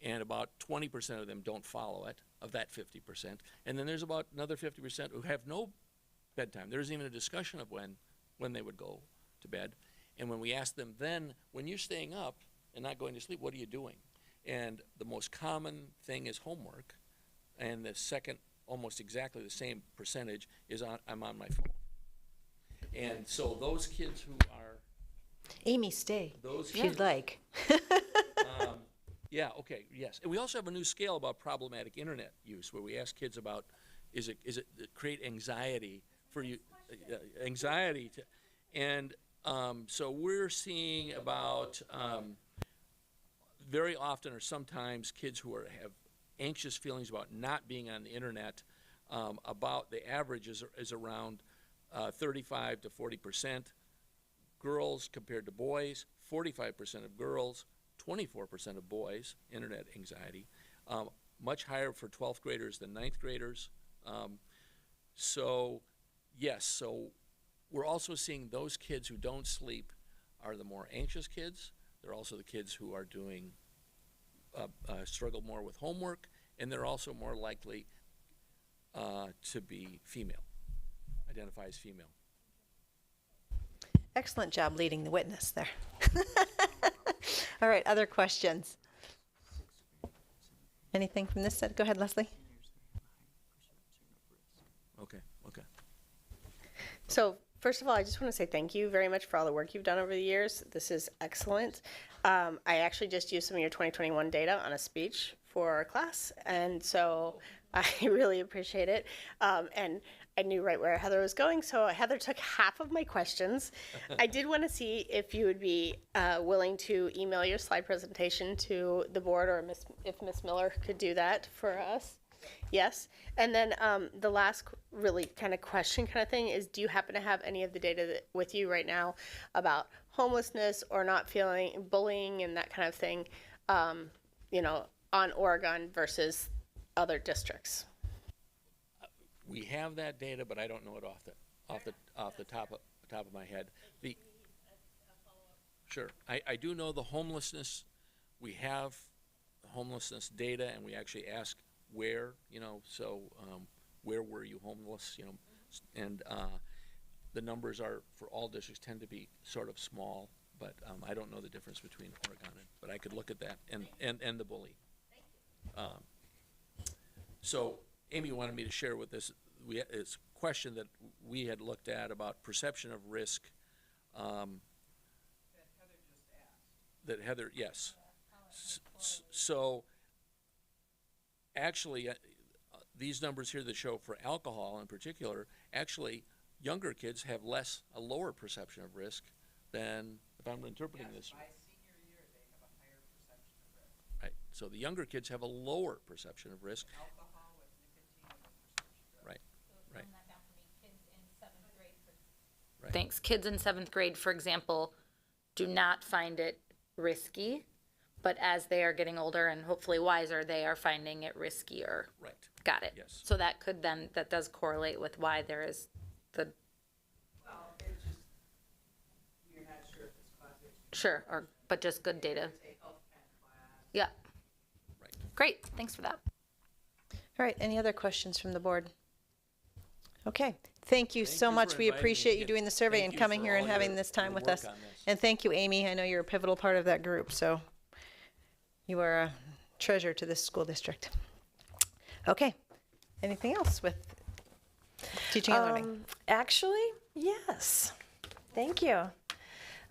Speaker 12: and about 20% of them don't follow it, of that 50%. And then there's about another 50% who have no bedtime. There isn't even a discussion of when they would go to bed. And when we ask them then, when you're staying up and not going to sleep, what are you doing? And the most common thing is homework. And the second, almost exactly the same percentage, is I'm on my phone. And so those kids who are...
Speaker 1: Amy, stay, if you'd like.
Speaker 12: Yeah, okay, yes. And we also have a new scale about problematic internet use, where we ask kids about, is it create anxiety for you, so we're seeing about very often or sometimes kids who have anxious feelings about not being on the internet, about the average is around 35 to 40%. Girls compared to boys, 45% of girls, 24% of boys, internet anxiety, much higher for 12th graders than 9th graders. So, yes, so we're also seeing those kids who don't sleep are the more anxious kids. They're also the kids who are doing struggle more with homework, and they're also more likely to be female, identify as female.
Speaker 1: Excellent job leading the witness there. All right, other questions? Anything from this side? Go ahead, Leslie.
Speaker 12: Okay.
Speaker 3: So first of all, I just want to say thank you very much for all the work you've done over the years. This is excellent. I actually just used some of your 2021 data on a speech for our class, and so I really appreciate it. And I knew right where Heather was going, so Heather took half of my questions. I did want to see if you would be willing to email your slide presentation to the board, or if Ms. Miller could do that for us. Yes. And then the last really kind of question kind of thing is, do you happen to have any of the data with you right now about homelessness or not feeling bullying and that kind of thing, on Oregon versus other districts?
Speaker 12: We have that data, but I don't know it off the top of my head. Sure. I do know the homelessness. We have homelessness data, and we actually ask where, where were you homeless, and the numbers are, for all districts, tend to be sort of small, but I don't know the difference between Oregon but I could look at that, and the bully. So Amy wanted me to share with this, it's a question that we had looked at about perception of risk. That Heather, yes. So actually, these numbers here that show for alcohol in particular, actually younger kids have a lower perception of risk than, if I'm interpreting this. By senior year, they have a higher perception of risk. Right. So the younger kids have a lower perception of risk. Alcohol with nicotine. Right. Right.
Speaker 11: Right. Thanks. Kids in 7th grade, for example, do not find it risky, but as they are getting older and hopefully wiser, they are finding it riskier.
Speaker 12: Right.
Speaker 11: Got it.
Speaker 12: Yes.
Speaker 11: So that does correlate with why there is the.
Speaker 13: Well, it's just, you're not sure if it's causation.
Speaker 11: Sure, but just good data. Yeah.
Speaker 12: Right.
Speaker 11: Great. Thanks for that.
Speaker 1: All right, any other questions from the board? Okay, thank you so
Speaker 12: you
Speaker 1: much.
Speaker 12: for
Speaker 1: We
Speaker 12: inviting me
Speaker 1: appreciate you
Speaker 12: again.
Speaker 1: doing the survey
Speaker 12: Thank
Speaker 1: and
Speaker 12: you
Speaker 1: coming
Speaker 12: for
Speaker 1: here and
Speaker 12: all
Speaker 1: having
Speaker 12: your-
Speaker 1: this time
Speaker 12: your
Speaker 1: with
Speaker 12: work
Speaker 1: us.
Speaker 12: on this.
Speaker 1: And thank you, Amy. I know you're a pivotal part of that group, so you are a treasure to this school district. Okay, anything else with teaching and learning?
Speaker 5: Actually, yes. Thank you.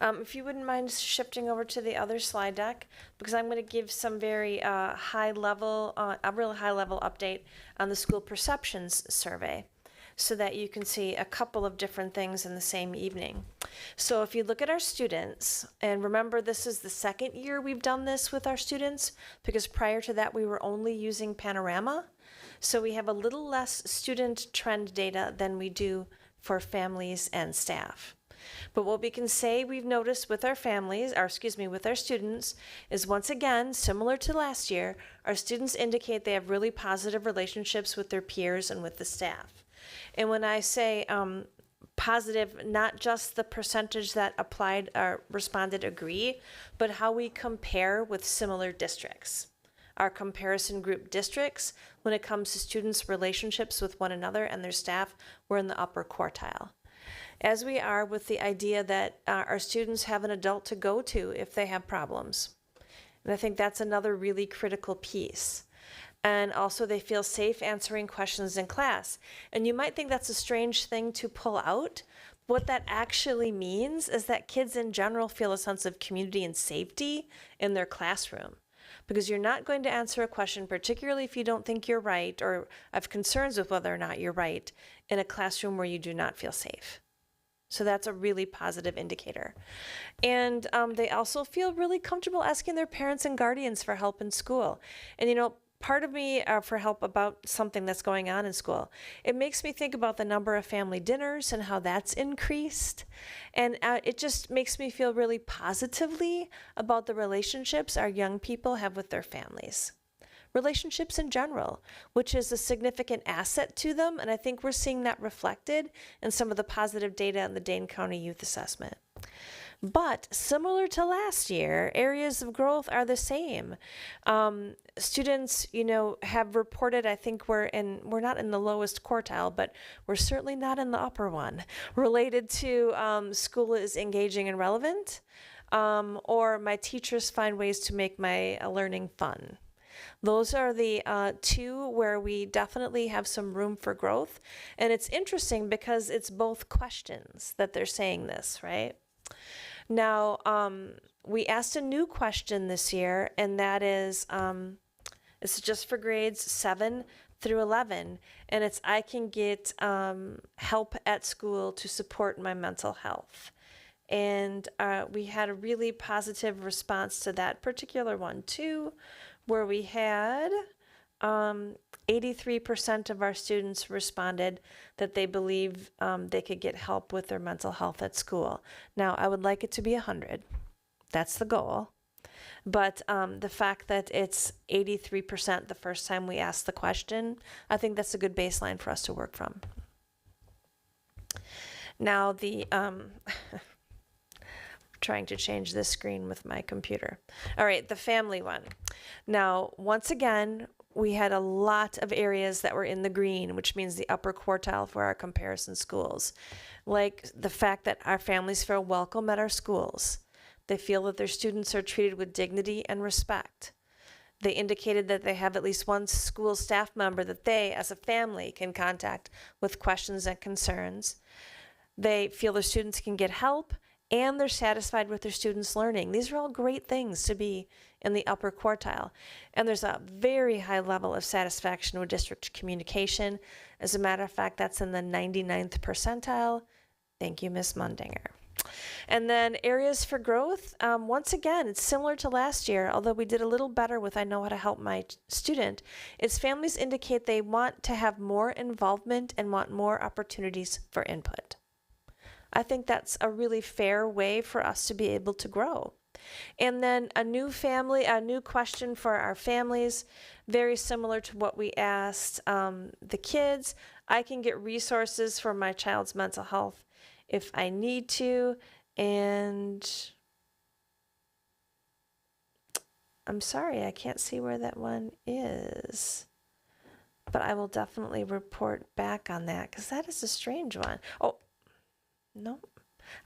Speaker 5: If you wouldn't mind shifting over to the other slide deck, because I'm going to give some very a real high level update on the school perceptions survey, so that you can see a couple of different things in the same evening. So if you look at our students, and remember this is the second year we've done this with our students, because prior to that we were only using Panorama. So we have a little less student trend data than we do for families and staff. But what we can say we've noticed with our with our students, is once again, similar to last year, our students indicate they have really positive relationships with their peers and with the staff. And when I say positive, not just the percentage that applied or responded agree, but how we compare with similar districts. Our comparison group districts, when it comes to students' relationships with one another and their staff, we're in the upper quartile. As we are with the idea that our students have an adult to go to if they have problems. And I think that's another really critical piece. And also they feel safe answering questions in class. And you might think that's a strange thing to pull out. What that actually means is that kids in general feel a sense of community and safety in their classroom. Because you're not going to answer a question, particularly if you don't think you're right or have concerns with whether or not you're right, in a classroom where you do not feel safe. So that's a really positive indicator. And they also feel really comfortable asking their parents and guardians for help in school. And part of me for help about something that's going on in school, it makes me think about the number of family dinners and how that's increased. And it just makes me feel really positively about the relationships our young people have with their families. relationships in general, which is a significant asset to them. And I think we're seeing that reflected in some of the positive data in the Dane County Youth Assessment. But similar to last year, areas of growth are the same. Students, have reported, I think we're not in the lowest quartile, but we're certainly not in the upper one, related to school is engaging and relevant, or my teachers find ways to make my learning fun. Those are the two where we definitely have some room for growth. And it's interesting because it's both questions that they're saying this, right? Now, we asked a new question this year, and that is, it's just for grades 7 through 11, and it's I can get help at school to support my mental health. And we had a really positive response to that particular one, too, where we had 83% of our students responded that they believe they could get help with their mental health at school. Now, I would like it to be 100. That's the goal. But the fact that it's 83% the first time we asked the question, I think that's a good baseline for us to work from. Now, the trying to change this screen with my computer. All right, the family one. Now, once again, we had a lot of areas that were in the green, which means the upper quartile for our comparison schools. Like the fact that our families feel welcome at our schools. They feel that their students are treated with dignity and respect. They indicated that they have at least one school staff member that they, as a family, can contact with questions and concerns. They feel their students can get help, and they're satisfied with their students' learning. These are all great things to be in the upper quartile. And there's a very high level of satisfaction with district communication. As a matter of fact, that's in the 99th percentile. Thank you, Ms. Mundinger. And then areas for growth, once again, it's similar to last year, although we did a little better with I know how to help my student. Its families indicate they want to have more involvement and want more opportunities for input. I think that's a really fair way for us to be able to grow. And then a new question for our families, very similar to what we asked the kids. I can get resources for my child's mental health if I need to. And I'm sorry, I can't see where that one is. But I will definitely report back on that because that is a strange one. Oh, no.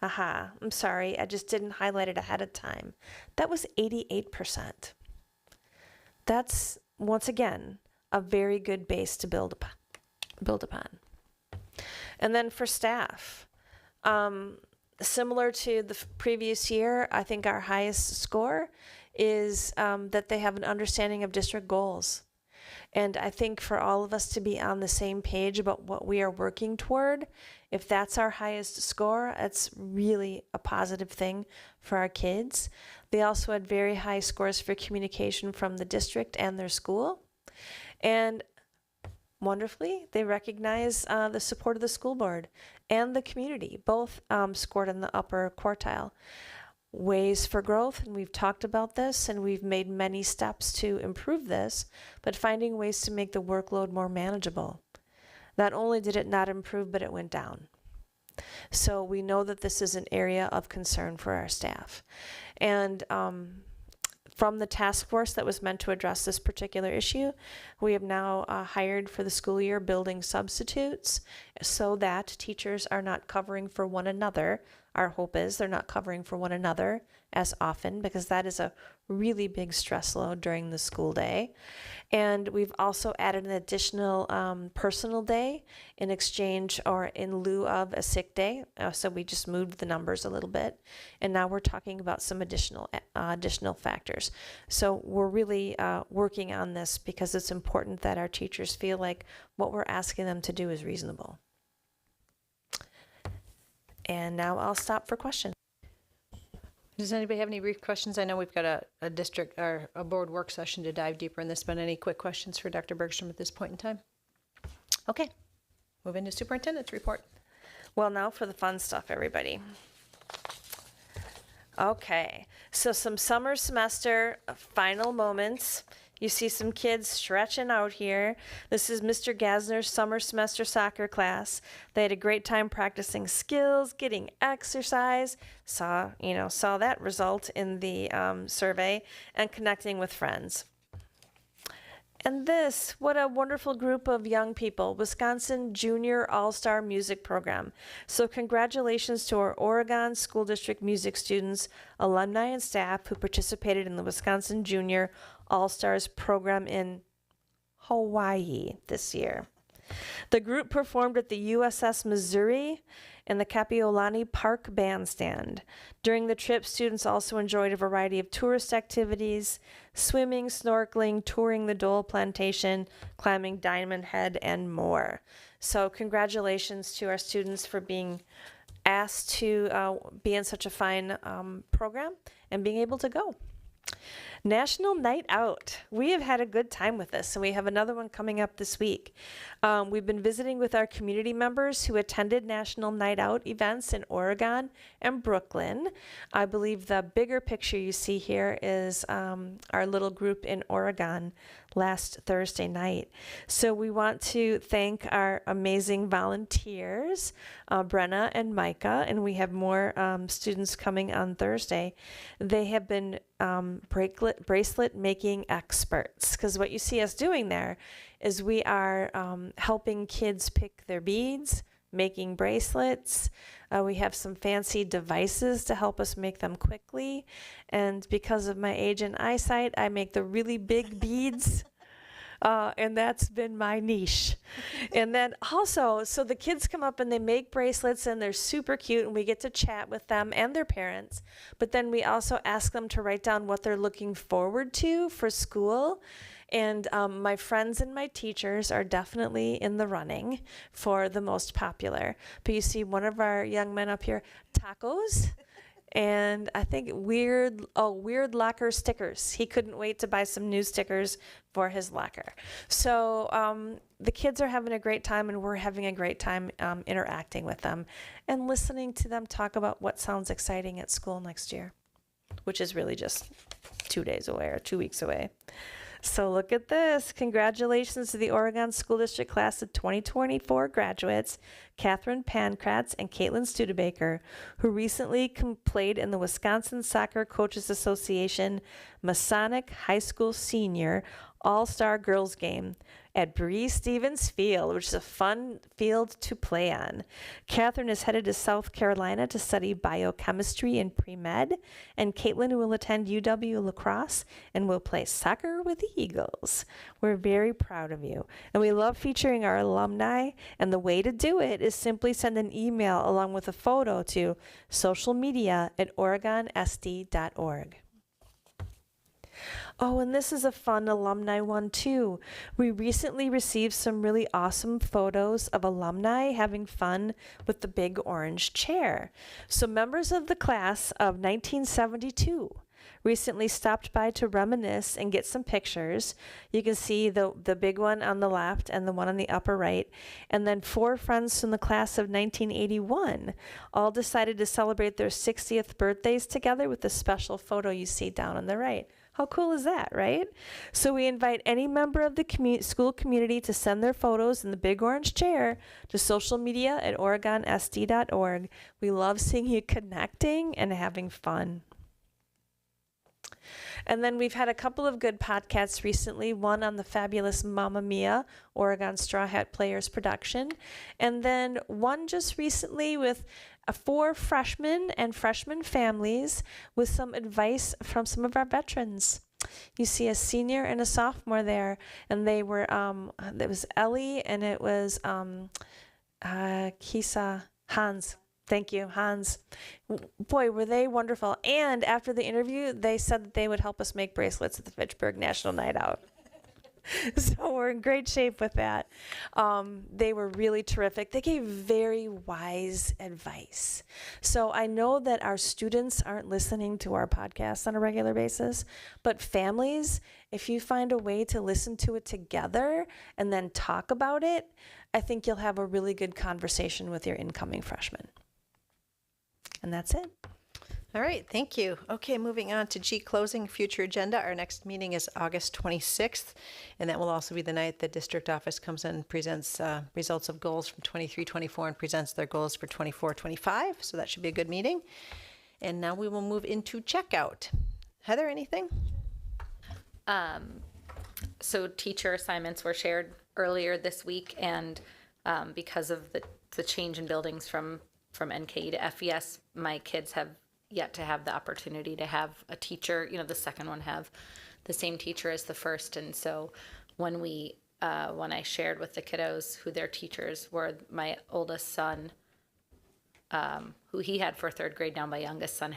Speaker 5: Aha, I'm sorry, I just didn't highlight it ahead of time. That was 88%. That's, once again, a very good base to build upon. And then for staff, similar to the previous year, I think our highest score is that they have an understanding of district goals. And I think for all of us to be on the same page about what we are working toward, if that's our highest score, it's really a positive thing for our kids. They also had very high scores for communication from the district and their school. And wonderfully, they recognize the support of the school board and the community. Both scored in the upper quartile. Ways for growth, and we've talked about this, and we've made many steps to improve this, but finding ways to make the workload more manageable. Not only did it not improve, but it went down. So we know that this is an area of concern for our staff. And from the task force that was meant to address this particular issue, we have now hired for the school year building substitutes so that teachers are not covering for one another. Our hope is they're not covering for one another as often because that is a really big stress load during the school day. And we've also added an additional personal day in exchange or in lieu of a sick day. So we just moved the numbers a little bit. And now we're talking about some additional factors. So we're really working on this because it's important that our teachers feel like what we're asking them to do is reasonable. And now I'll stop for questions.
Speaker 1: Does anybody have any brief questions? I know we've got a district or a board work session to dive deeper in this, but any quick questions for Dr. Bergstrom at this point in time? Okay, move into superintendent's report.
Speaker 5: Well, now for the fun stuff, everybody. Okay, so some summer semester final moments. You see some kids stretching out here. This is Mr. Gasner's summer semester soccer class. They had a great time practicing skills, getting exercise. Saw that result in the survey, and connecting with friends. And this, what a wonderful group of young people, Wisconsin Junior All-Star Music Program. So congratulations to our Oregon School District music students, alumni, and staff who participated in the Wisconsin Junior All-Stars program in Hawaii this year. The group performed at the USS Missouri and the Kapiolani Park Bandstand. During the trip, students also enjoyed a variety of tourist activities, swimming, snorkeling, touring the Dole Plantation, climbing Diamond Head, and more. So congratulations to our students for being asked to be in such a fine program and being able to go. National Night Out. We have had a good time with this, and we have another one coming up this week. We've been visiting with our community members who attended National Night Out events in Oregon and Brooklyn. I believe the bigger picture you see here is our little group in Oregon last Thursday night. So we want to thank our amazing volunteers, Brenna and Micah, and we have more students coming on Thursday. They have been bracelet making experts, because what you see us doing there is we are helping kids pick their beads, making bracelets. We have some fancy devices to help us make them quickly. And because of my age and eyesight, I make the really big beads. And that's been my niche. And then also, so the kids come up and they make bracelets and they're super cute and we get to chat with them and their parents. But then we also ask them to write down what they're looking forward to for school. And my friends and my teachers are definitely in the running for the most popular. But you see one of our young men up here, tacos. And I think weird locker stickers. He couldn't wait to buy some new stickers for his locker. So the kids are having a great time, and we're having a great time interacting with them and listening to them talk about what sounds exciting at school next year, which is really just 2 days away or 2 weeks away. So look at this. Congratulations to the Oregon School District class of 2024 graduates, Catherine Pankratz and Caitlin Studebaker, who recently played in the Wisconsin Soccer Coaches Association Masonic High School Senior All-Star Girls Game at Bree Stevens Field, which is a fun field to play on. Catherine is headed to South Carolina to study biochemistry and pre-med, and Caitlin will attend UW La Crosse and will play soccer with the Eagles. We're very proud of you, and we love featuring our alumni, and the way to do it is simply send an email along with a photo to socialmedia@oregonsd.org. Oh, and this is a fun alumni one too. We recently received some really awesome photos of alumni having fun with the big orange chair. So members of the class of 1972 recently stopped by to reminisce and get some pictures. You can see the big one on the left and the one on the upper right. And then 4 friends from the class of 1981 all decided to celebrate their 60th birthdays together with the special photo you see down on the right. How cool is that, right? So we invite any member of the school community to send their photos in the big orange chair to socialmedia@oregonsd.org. We love seeing you connecting and having fun. And then we've had a couple of good podcasts recently, one on the fabulous Mamma Mia, Oregon Straw Hat Players production, and then one just recently with 4 freshmen and freshman families with some advice from some of our veterans. You see a senior and a sophomore there, and they were, it was Ellie and it was Kisa, Hans. Thank you, Hans. Boy, were they wonderful. And after the interview, they said that they would help us make bracelets at the Fitchburg National Night Out. So we're in great shape with that. They were really terrific. They gave very wise advice. So I know that our students aren't listening to our podcasts on a regular basis, but families, if you find a way to listen to it together and then talk about it, I think you'll have a really good conversation with your incoming freshmen. And that's it.
Speaker 1: All right, thank you. Okay, moving on to G, closing future agenda. Our next meeting is August 26th, and that will also be the night the district office comes in and presents results of goals from 23-24 and presents their goals for 24-25. So that should be a good meeting. And now we will move into checkout. Heather, anything?
Speaker 11: So teacher assignments were shared earlier this week, and because of the change in buildings from NKE to FES, my kids have yet to have the opportunity to have a teacher, the second one have the same teacher as the first. And so when I shared with the kiddos who their teachers were, my oldest son, who he had for third grade, now my youngest son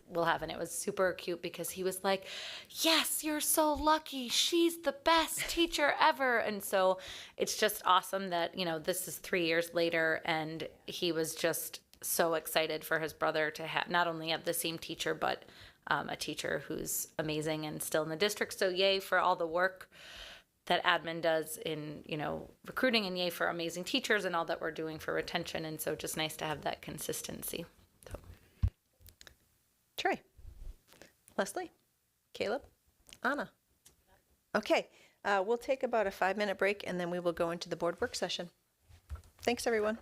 Speaker 11: will have, and it was super cute because he was like, yes, you're so lucky, she's the best teacher ever. And so it's just awesome that this is 3 years later, and he was just so excited for his brother to have not only have the same teacher, but a teacher who's amazing and still in the district. So yay for all the work that admin does in, recruiting, and yay for amazing teachers and all that we're doing for retention. And so just nice to have that consistency. So.
Speaker 1: Trey, Leslie, Caleb, Anna. Okay, we'll take about a 5-minute break and then we will go into the board work session. Thanks, everyone.